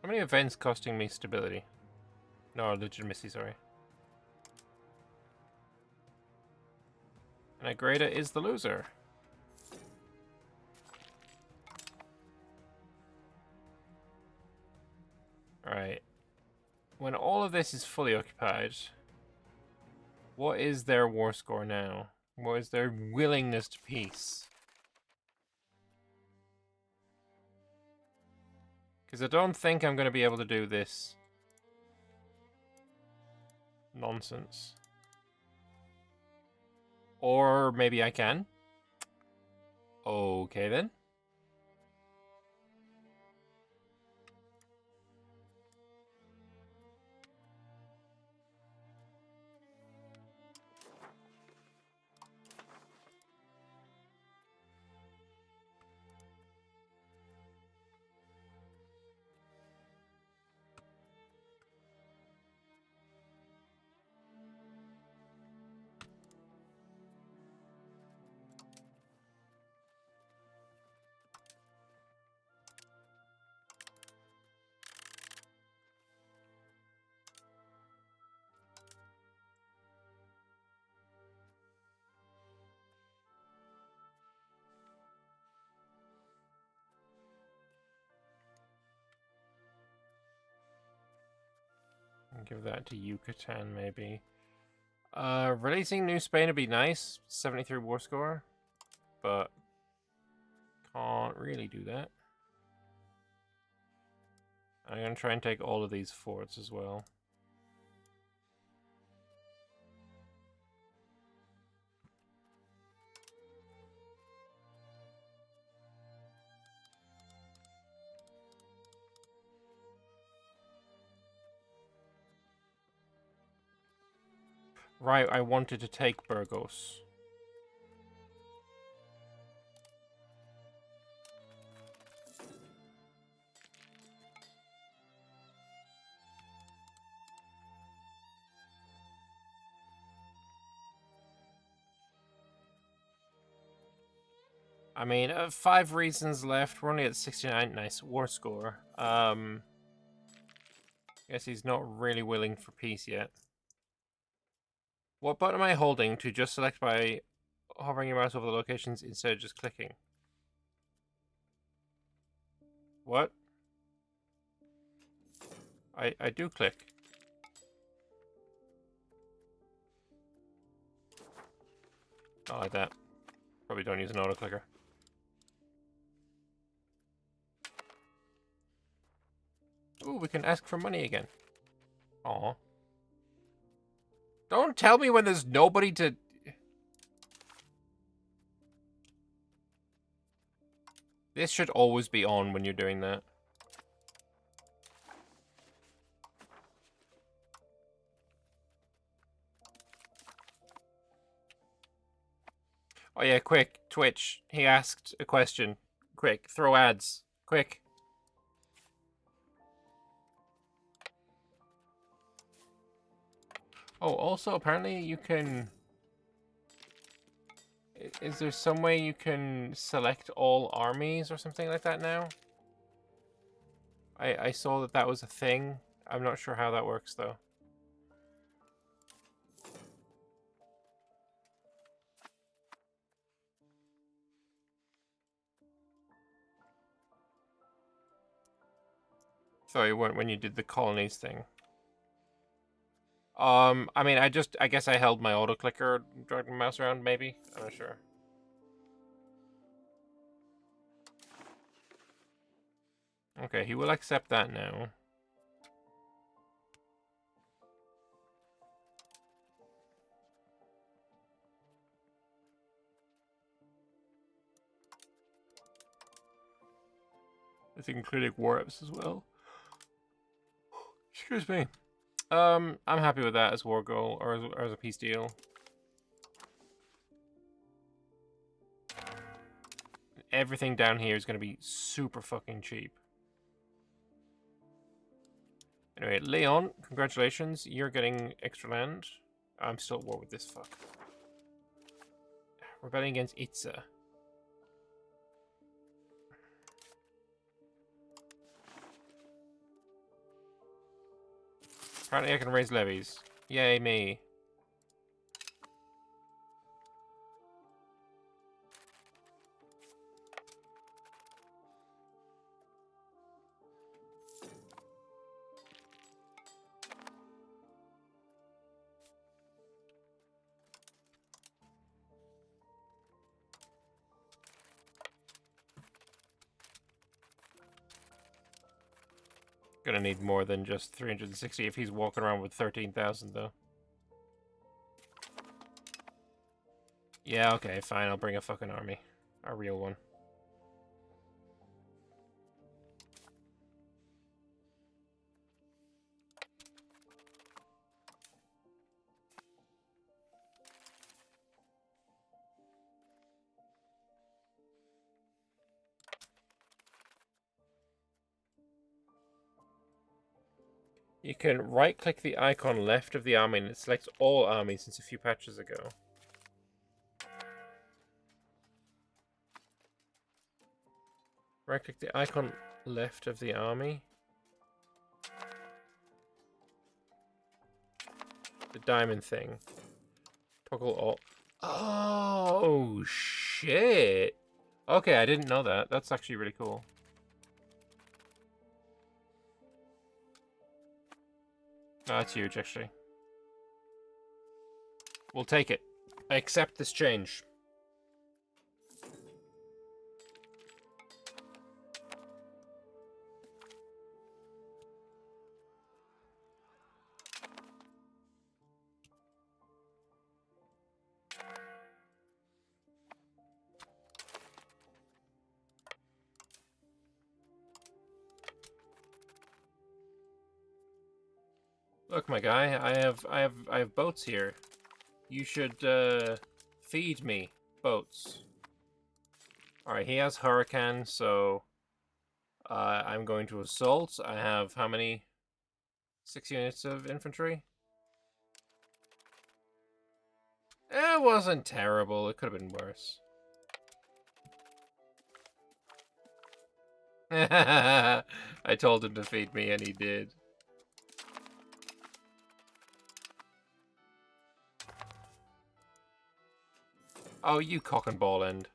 Speaker 1: How many events costing me stability? No, legitimacy, sorry. And Agreda is the loser. Alright. When all of this is fully occupied, what is their war score now? What is their willingness to peace? Because I don't think I'm going to be able to do this nonsense. Or maybe I can. Okay then. I'll give that to Yucatan, maybe. Releasing New Spain would be nice. 73 war score. But can't really do that. I'm going to try and take all of these forts as well. Right, I wanted to take Burgos. I mean, 5 reasons left. We're only at 69. Nice war score. Guess he's not really willing for peace yet. What button am I holding to just select by hovering your mouse over the locations instead of just clicking? What? I do click. Not like that. Probably don't use an auto clicker. Ooh, we can ask for money again. Aw. Don't tell me when there's nobody to... This should always be on when you're doing that. Oh yeah, quick, Twitch. He asked a question. Quick, throw ads. Quick. Oh, also, apparently you can... Is there some way you can select all armies or something like that now? I saw that that was a thing. I'm not sure how that works, though. Sorry, when you did the colonies thing. I mean, I guess I held my auto clicker, dragged my mouse around, maybe? I'm not sure. Okay, he will accept that now. I think including war apps as well. Excuse me. I'm happy with that as war goal, or as a peace deal. Everything down here is going to be super fucking cheap. Anyway, Leon, congratulations. You're getting extra land. I'm still at war with this fuck. Rebelling against Itza. Apparently I can raise levies. Yay, me. Gonna need more than just 360 if he's walking around with 13,000, though. Yeah, okay, fine. I'll bring a fucking army. A real one. You can right-click the icon left of the army and it selects all armies since a few patches ago. Right-click the icon left of the army. The diamond thing. Toggle all. Oh, shit. Okay, I didn't know that. That's actually really cool. Oh, that's huge, actually. We'll take it. I accept this change. Look, my guy, I have boats here. You should feed me boats. All right, he has hurricane, so I'm going to assault. I have how many? 6 units of infantry. It wasn't terrible. It could have been worse. I told him to feed me, and he did. Oh, you cock and ball end.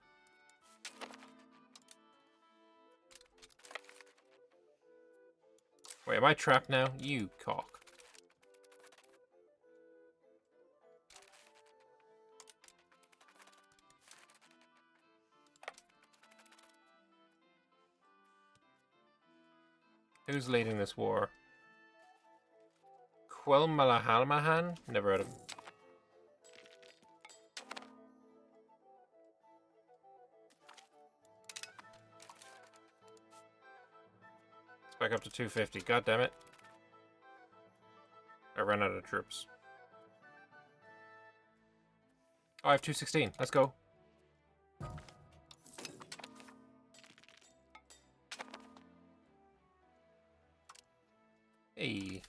Speaker 1: Wait, am I trapped now? You cock. Who's leading this war? Quel Malahalmahan? Never heard of him. It's back up to 250. God damn it. I ran out of troops. Oh, I have 216. Let's go. Hey.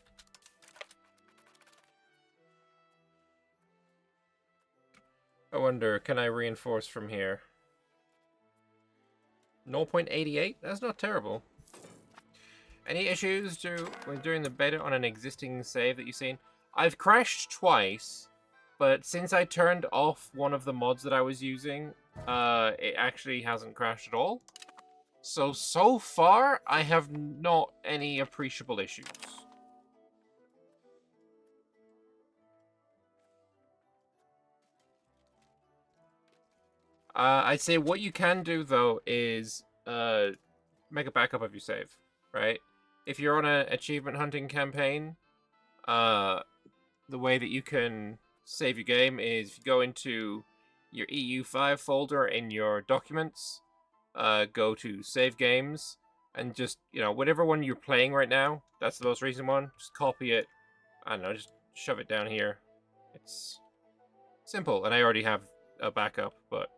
Speaker 1: I wonder, can I reinforce from here? 0.88? That's not terrible. Any issues when doing the beta on an existing save that you've seen? I've crashed twice, but since I turned off one of the mods that I was using, it actually hasn't crashed at all. So far, I have not any appreciable issues. I'd say what you can do, though, is make a backup of your save, right? If you're on an achievement hunting campaign, the way that you can save your game is if you go into your EU5 folder in your documents, go to save games, and just, whatever one you're playing right now, that's the most recent one, just copy it. I don't know, just shove it down here. It's simple, and I already have a backup, but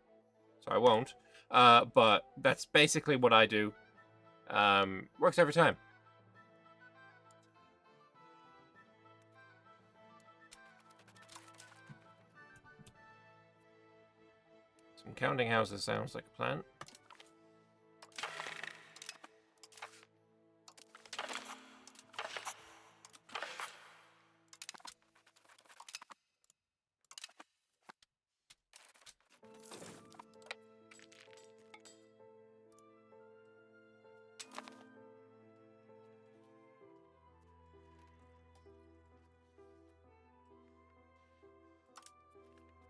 Speaker 1: so I won't. But that's basically what I do. Works every time. Some counting houses sounds like a plan.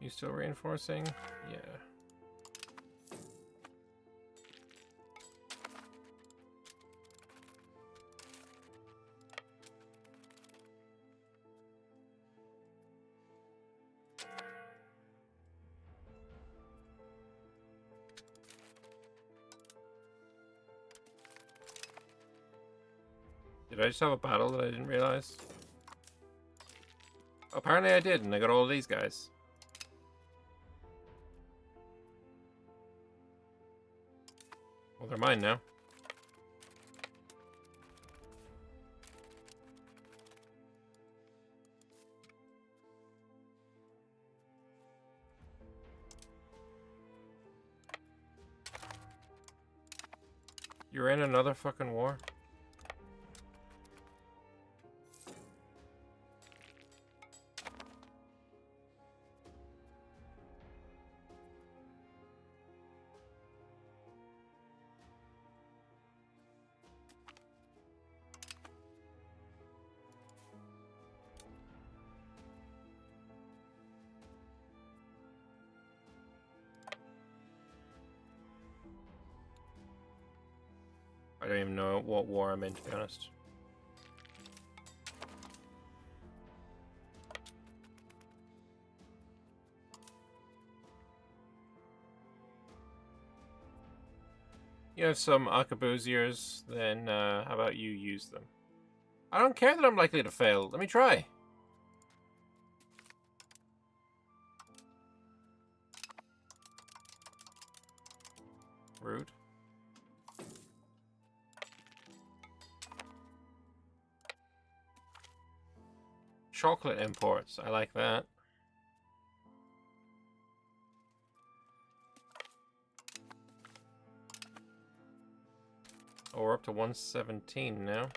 Speaker 1: You still reinforcing? Yeah. Did I just have a battle that I didn't realize? Apparently I did, and I got all of these guys. Well, they're mine now. You're in another fucking war? I don't even know what war I'm in, to be honest. You have some arquebusiers, then how about you use them? I don't care that I'm likely to fail. Let me try. Rude. Chocolate imports. I like that. Oh, we're up to 117 now.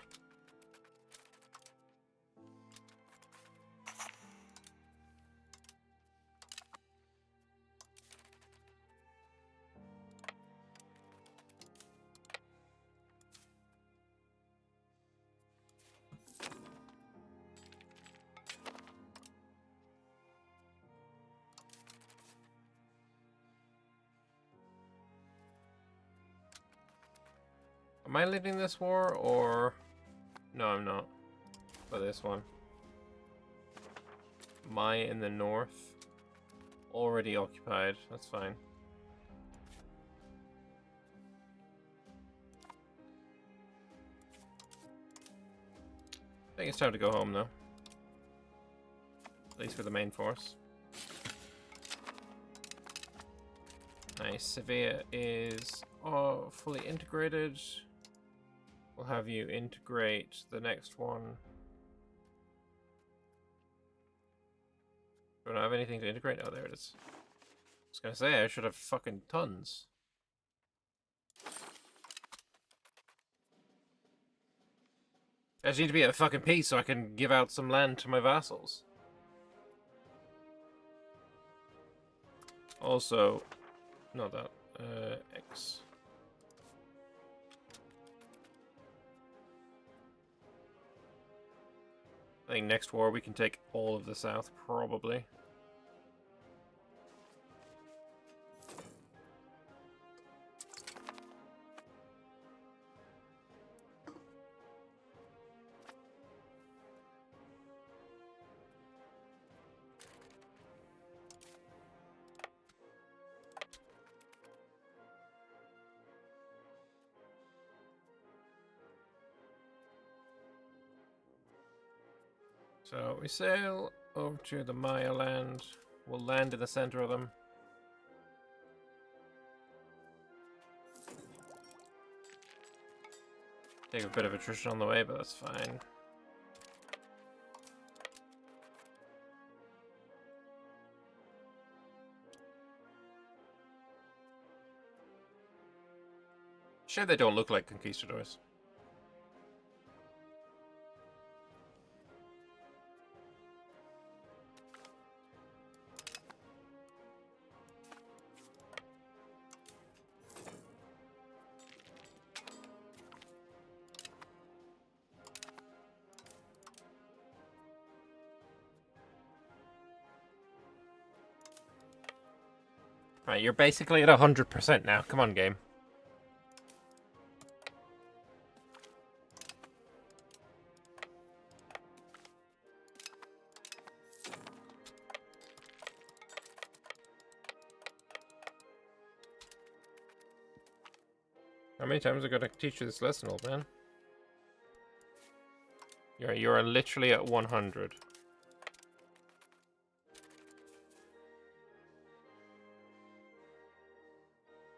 Speaker 1: Am I leading this war, or... No, I'm not. For this one. Mai in the north. Already occupied. That's fine. I think it's time to go home, though. At least for the main force. Nice. Sevilla is fully integrated. We'll have you integrate the next one. Do I have anything to integrate? Oh, there it is. I was gonna say, I should have fucking tons. I just need to be at fucking peace so I can give out some land to my vassals. Also, not that. X. I think next war we can take all of the south, probably. So we sail over to the Maya land. We'll land in the center of them. Take a bit of attrition on the way, but that's fine. Sure, they don't look like conquistadors. Right, you're basically at 100% now. Come on, game. How many times am I gonna teach you this lesson, old man? You're literally at 100.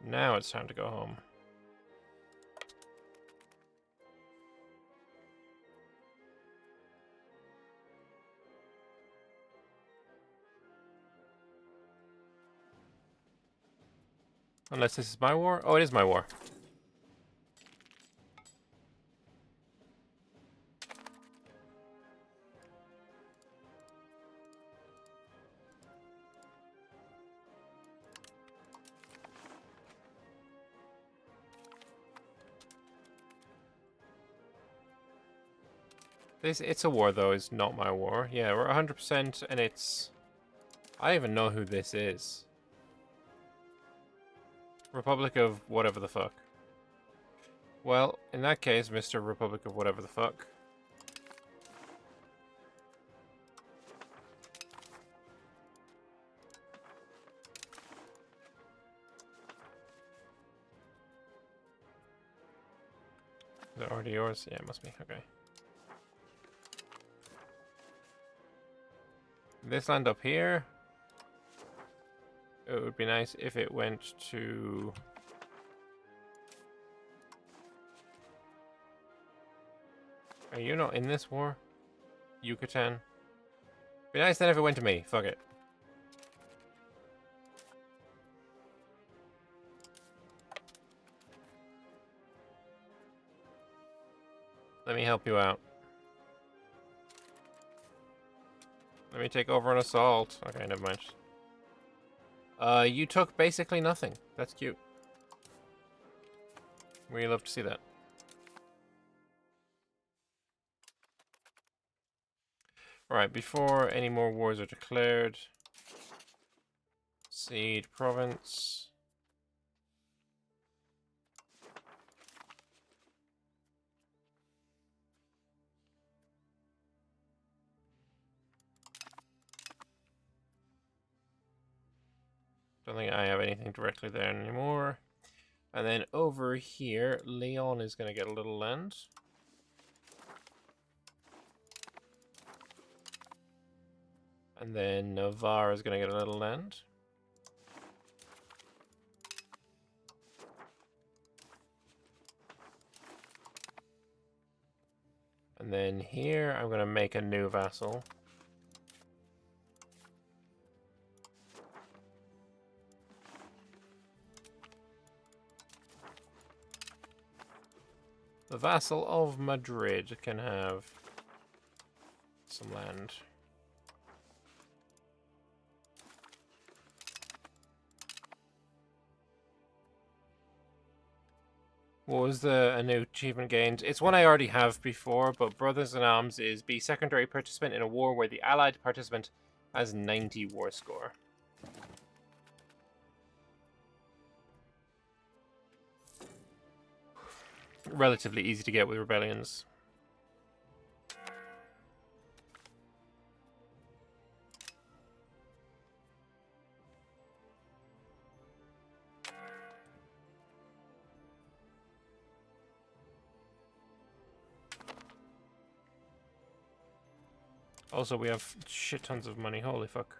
Speaker 1: Now it's time to go home. Unless this is my war? Oh, it is my war. It's a war, though. It's not my war. Yeah, we're 100%, and it's... I don't even know who this is. Republic of whatever the fuck. Well, in that case, Mr. Republic of whatever the fuck. Is it already yours? Yeah, it must be. Okay. This land up here. It would be nice if it went to... Are you not in this war? Yucatan? Be nice then if it went to me. Fuck it. Let me help you out. Let me take over an assault. Okay, never mind. You took basically nothing. That's cute. We love to see that. Alright, before any more wars are declared, Seed province. Don't think I have anything directly there anymore. And then over here, Leon is going to get a little land. And then Navarre is going to get a little land. And then here, I'm going to make a new vassal. The vassal of Madrid can have some land. What was a new achievement gained? It's one I already have before, but Brothers in Arms is be secondary participant in a war where the allied participant has 90 war score. Relatively easy to get with rebellions. Also, we have shit tons of money. Holy fuck.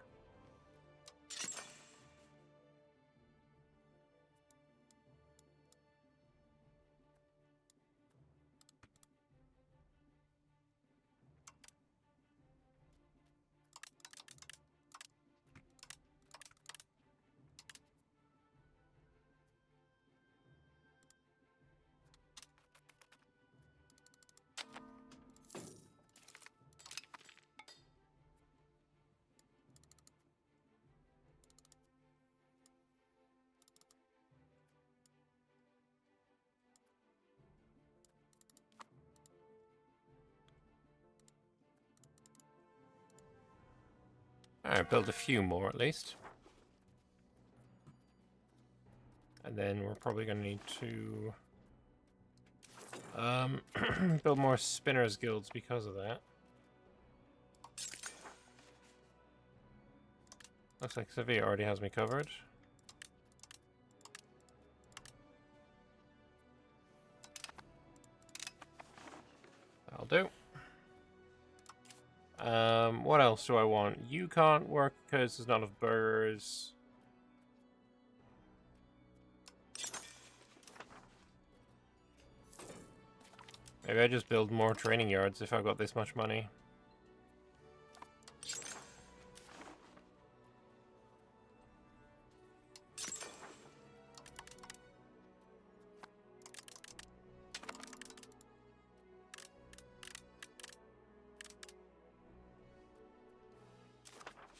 Speaker 1: Alright, build a few more at least. And then we're probably going to need to build more spinners guilds because of that. Looks like Sevilla already has me covered. That'll do. What else do I want? You can't work because there's not enough burgers. Maybe I just build more training yards if I've got this much money.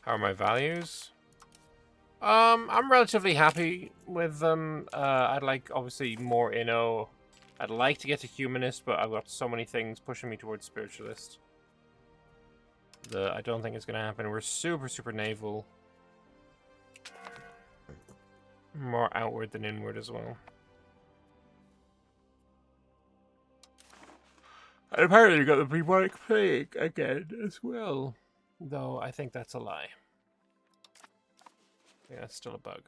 Speaker 1: How are my values? I'm relatively happy with them. I'd like, obviously, more Inno. I'd like to get to Humanist, but I've got so many things pushing me towards Spiritualist that I don't think it's going to happen. We're super, super naval. More outward than inward as well. And apparently we've got the bubonic plague again as well. Though I think that's a lie. Yeah, it's still a bug.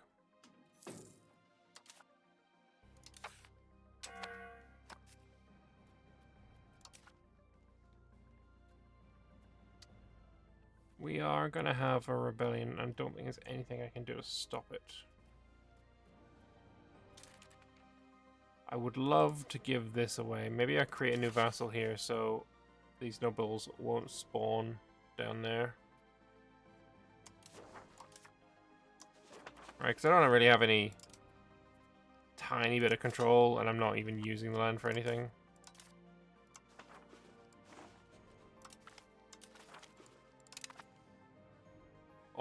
Speaker 1: We are going to have a rebellion. I don't think there's anything I can do to stop it. I would love to give this away. Maybe I create a new vassal here so these nobles won't spawn down there. Right, because I don't really have any tiny bit of control, and I'm not even using the land for anything.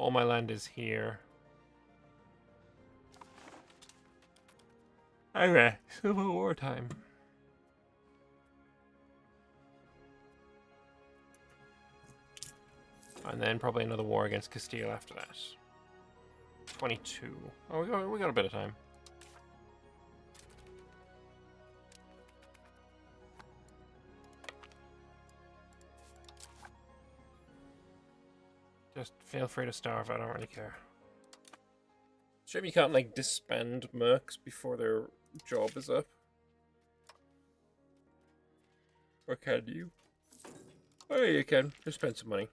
Speaker 1: all my land is here. Okay, Civil War time. And then probably another war against Castile after that. 22. Oh, we got a bit of time. Just feel free to starve, I don't really care. Shame you can't, like, disband mercs before their job is up. Or can you? Oh, yeah, you can. Just spend some money.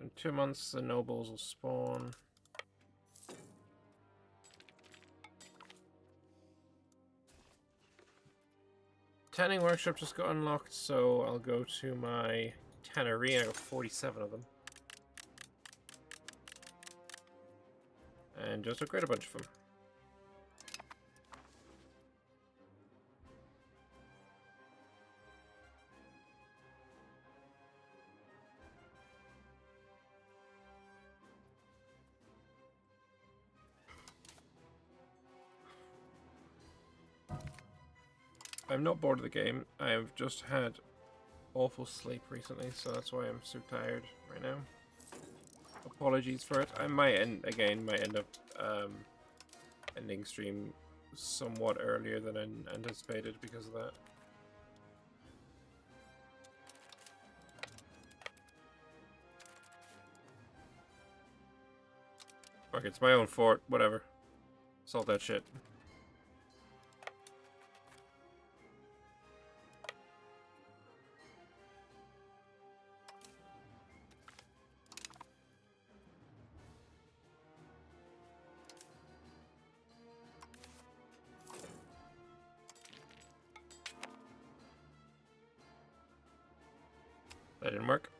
Speaker 1: In 2 months, the nobles will spawn. Tanning workshop just got unlocked, so I'll go to my tannery. I got 47 of them. And just upgrade a bunch of them. I'm not bored of the game. I've just had awful sleep recently, so that's why I'm so tired right now. Apologies for it. I might end up ending stream somewhat earlier than I anticipated because of that. Fuck, it's my own fort. Whatever. Salt that shit. That didn't work.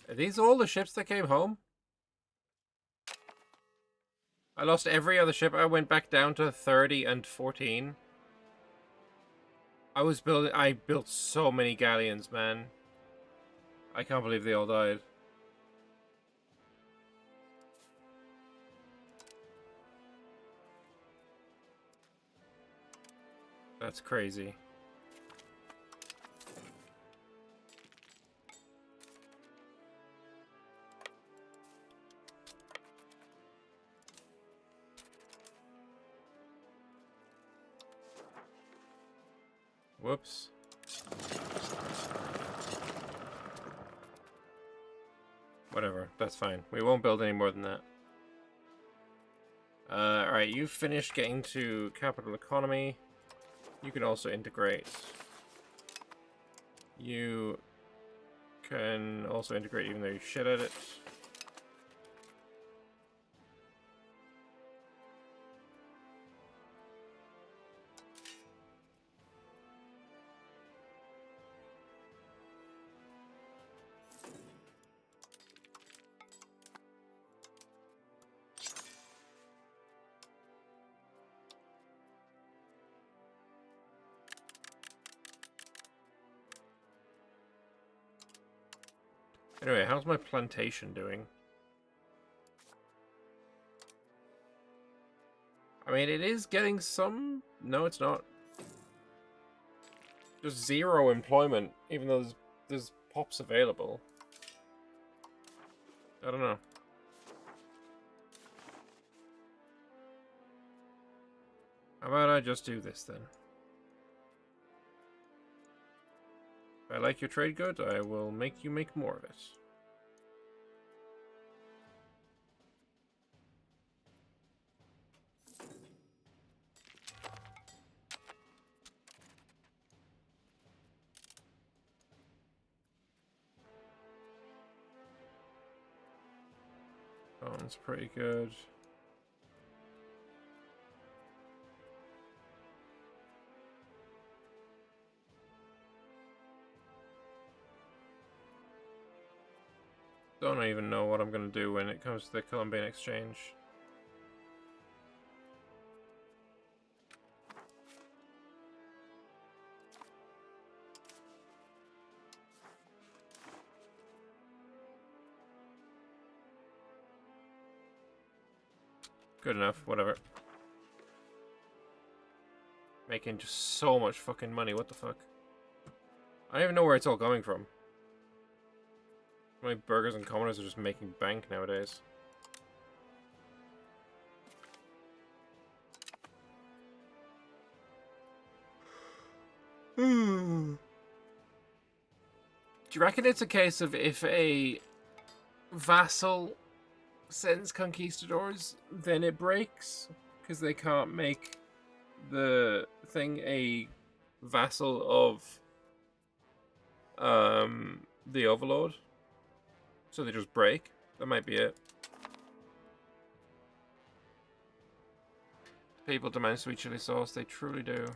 Speaker 1: Are these all the ships that came home? I lost every other ship. I went back down to 30 and 14. I built so many galleons, man. I can't believe they all died. That's crazy. Whoops. Whatever, that's fine. We won't build any more than that. Alright, you've finished getting to capital economy. You can also integrate. You can also integrate even though you're shit at it. Anyway, how's my plantation doing? I mean, it is getting some... No, it's not. Just 0 employment, even though there's pops available. I don't know. How about I just do this then? If I like your trade good, I will make you make more of it. one's pretty good. Don't even know what I'm going to do when it comes to the Columbian Exchange. Good enough, whatever. Making just so much fucking money, what the fuck? I don't even know where it's all coming from. My burgers and commoners are just making bank nowadays. Do you reckon it's a case of if a vassal sends conquistadors, then it breaks? Because they can't make the thing a vassal of the overlord? So they just break? That might be it. People demand sweet chili sauce, they truly do.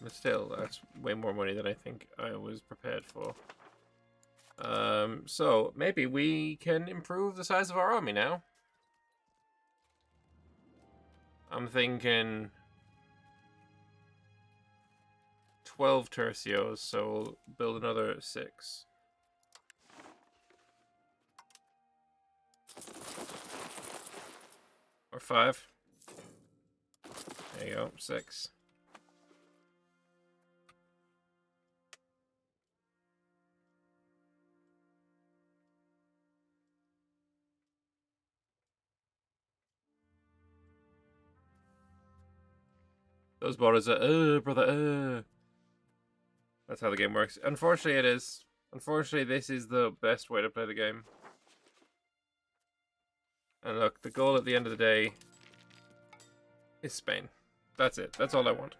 Speaker 1: But still, that's way more money than I think I was prepared for. So maybe we can improve the size of our army now. I'm thinking 12 tercios, so we'll build another 6. Or 5. There you go, 6. Those borders are, brother, That's how the game works. Unfortunately, it is. Unfortunately, this is the best way to play the game. And look, the goal at the end of the day is Spain. That's it. That's all I want.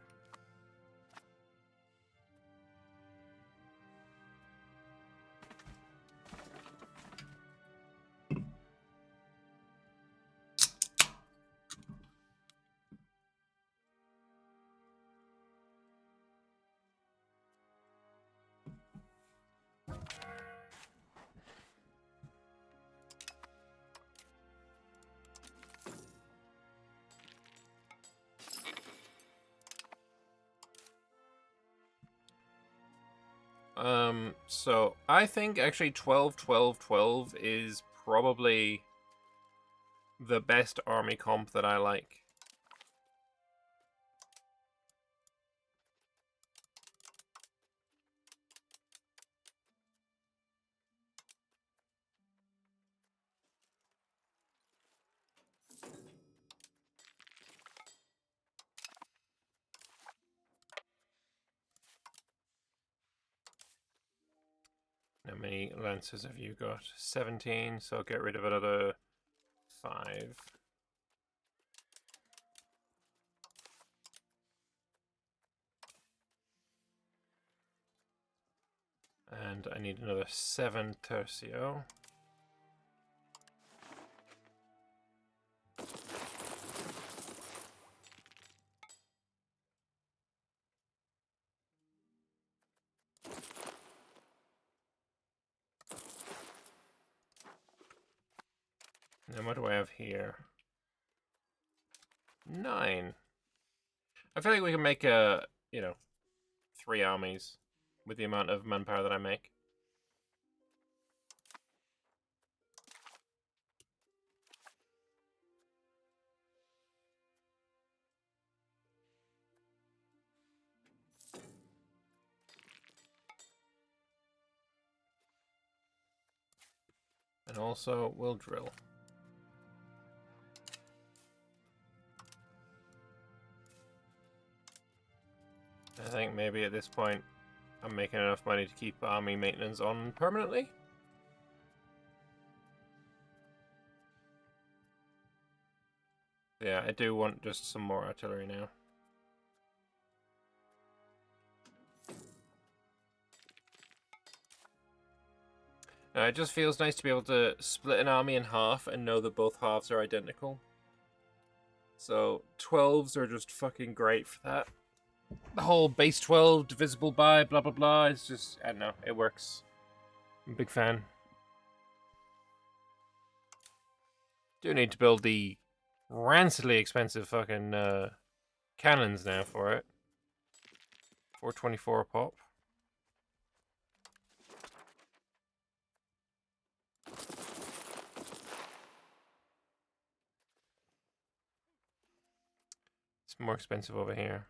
Speaker 1: So I think actually 12, 12, 12 is probably the best army comp that I like. How many lancers have you got? 17, so I'll get rid of another 5. And I need another 7 tercio. And then what do I have here? 9. I feel like we can make a, 3 armies with the amount of manpower that I make. And also, we'll drill. I think maybe at this point, I'm making enough money to keep army maintenance on permanently. Yeah, I do want just some more artillery now. It just feels nice to be able to split an army in half and know that both halves are identical. So 12s are just fucking great for that. The whole base 12 divisible by blah blah blah, it's just, I don't know, it works. I'm a big fan. Do need to build the rancidly expensive fucking cannons now for it. 424 a pop. It's more expensive over here.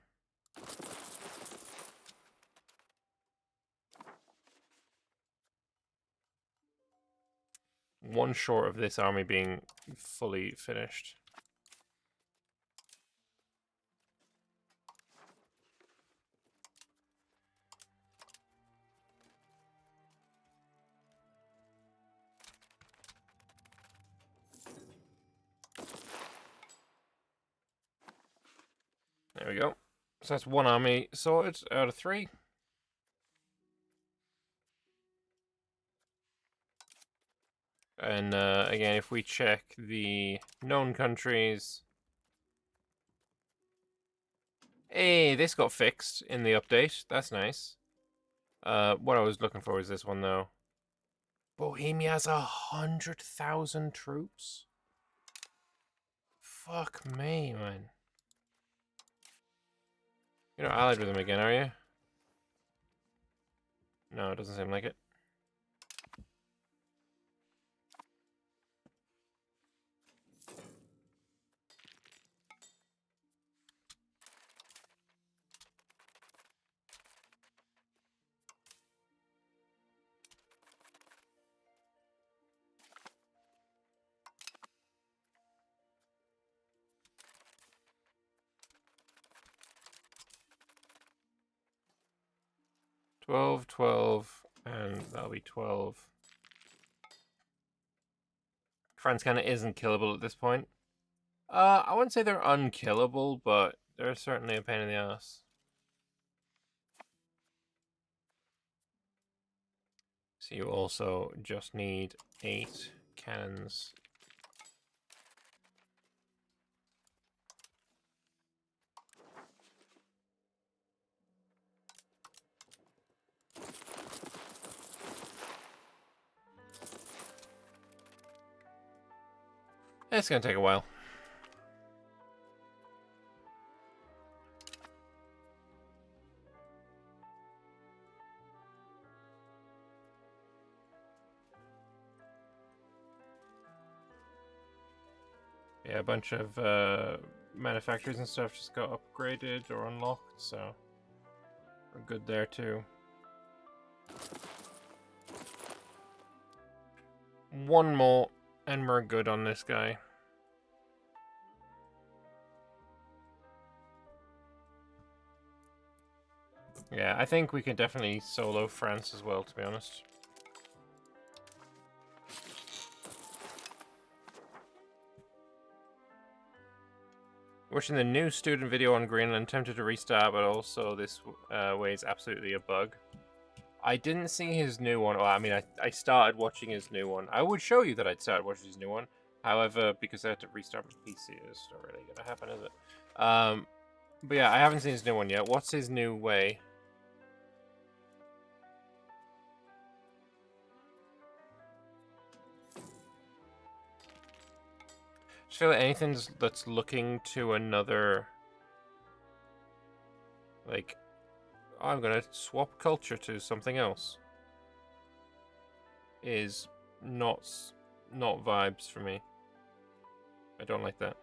Speaker 1: One short of this army being fully finished. There we go. So that's one army sorted out of 3. And again, if we check the known countries... Hey, this got fixed in the update. That's nice. What I was looking for is this one, though. Bohemia has 100,000 troops? Fuck me, man. You're not allied with them again, are you? No, it doesn't seem like it. Twelve, 12, and that'll be 12. France kind of isn't killable at this point. I wouldn't say they're unkillable, but they're certainly a pain in the ass. So you also just need 8 cannons. It's gonna take a while. Yeah, a bunch of manufacturers and stuff just got upgraded or unlocked, so we're good there too. One more, and we're good on this guy. Yeah, I think we can definitely solo France as well, to be honest. Watching the new student video on Greenland, tempted to restart, but also this way is absolutely a bug. I didn't see his new one. Well, I mean, I started watching his new one. I would show you that I'd started watching his new one. However, because I had to restart my PC, it's not really going to happen, is it? But yeah, I haven't seen his new one yet. What's his new way? I just feel like anything that's looking to another... Like... I'm gonna swap culture to something else. Is not vibes for me. I don't like that.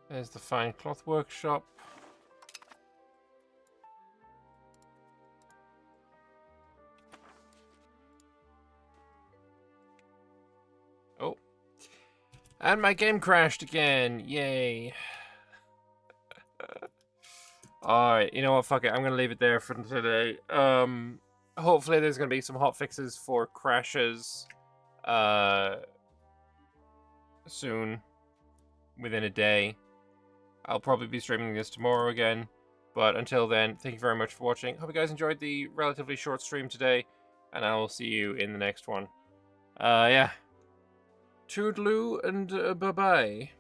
Speaker 1: There's the fine cloth workshop. And my game crashed again. Yay. Alright, you know what? Fuck it. I'm gonna leave it there for today. Hopefully there's gonna be some hot fixes for crashes soon. Within a day. I'll probably be streaming this tomorrow again. But until then, thank you very much for watching. Hope you guys enjoyed the relatively short stream today. And I will see you in the next one. Yeah. Toodaloo and bye-bye.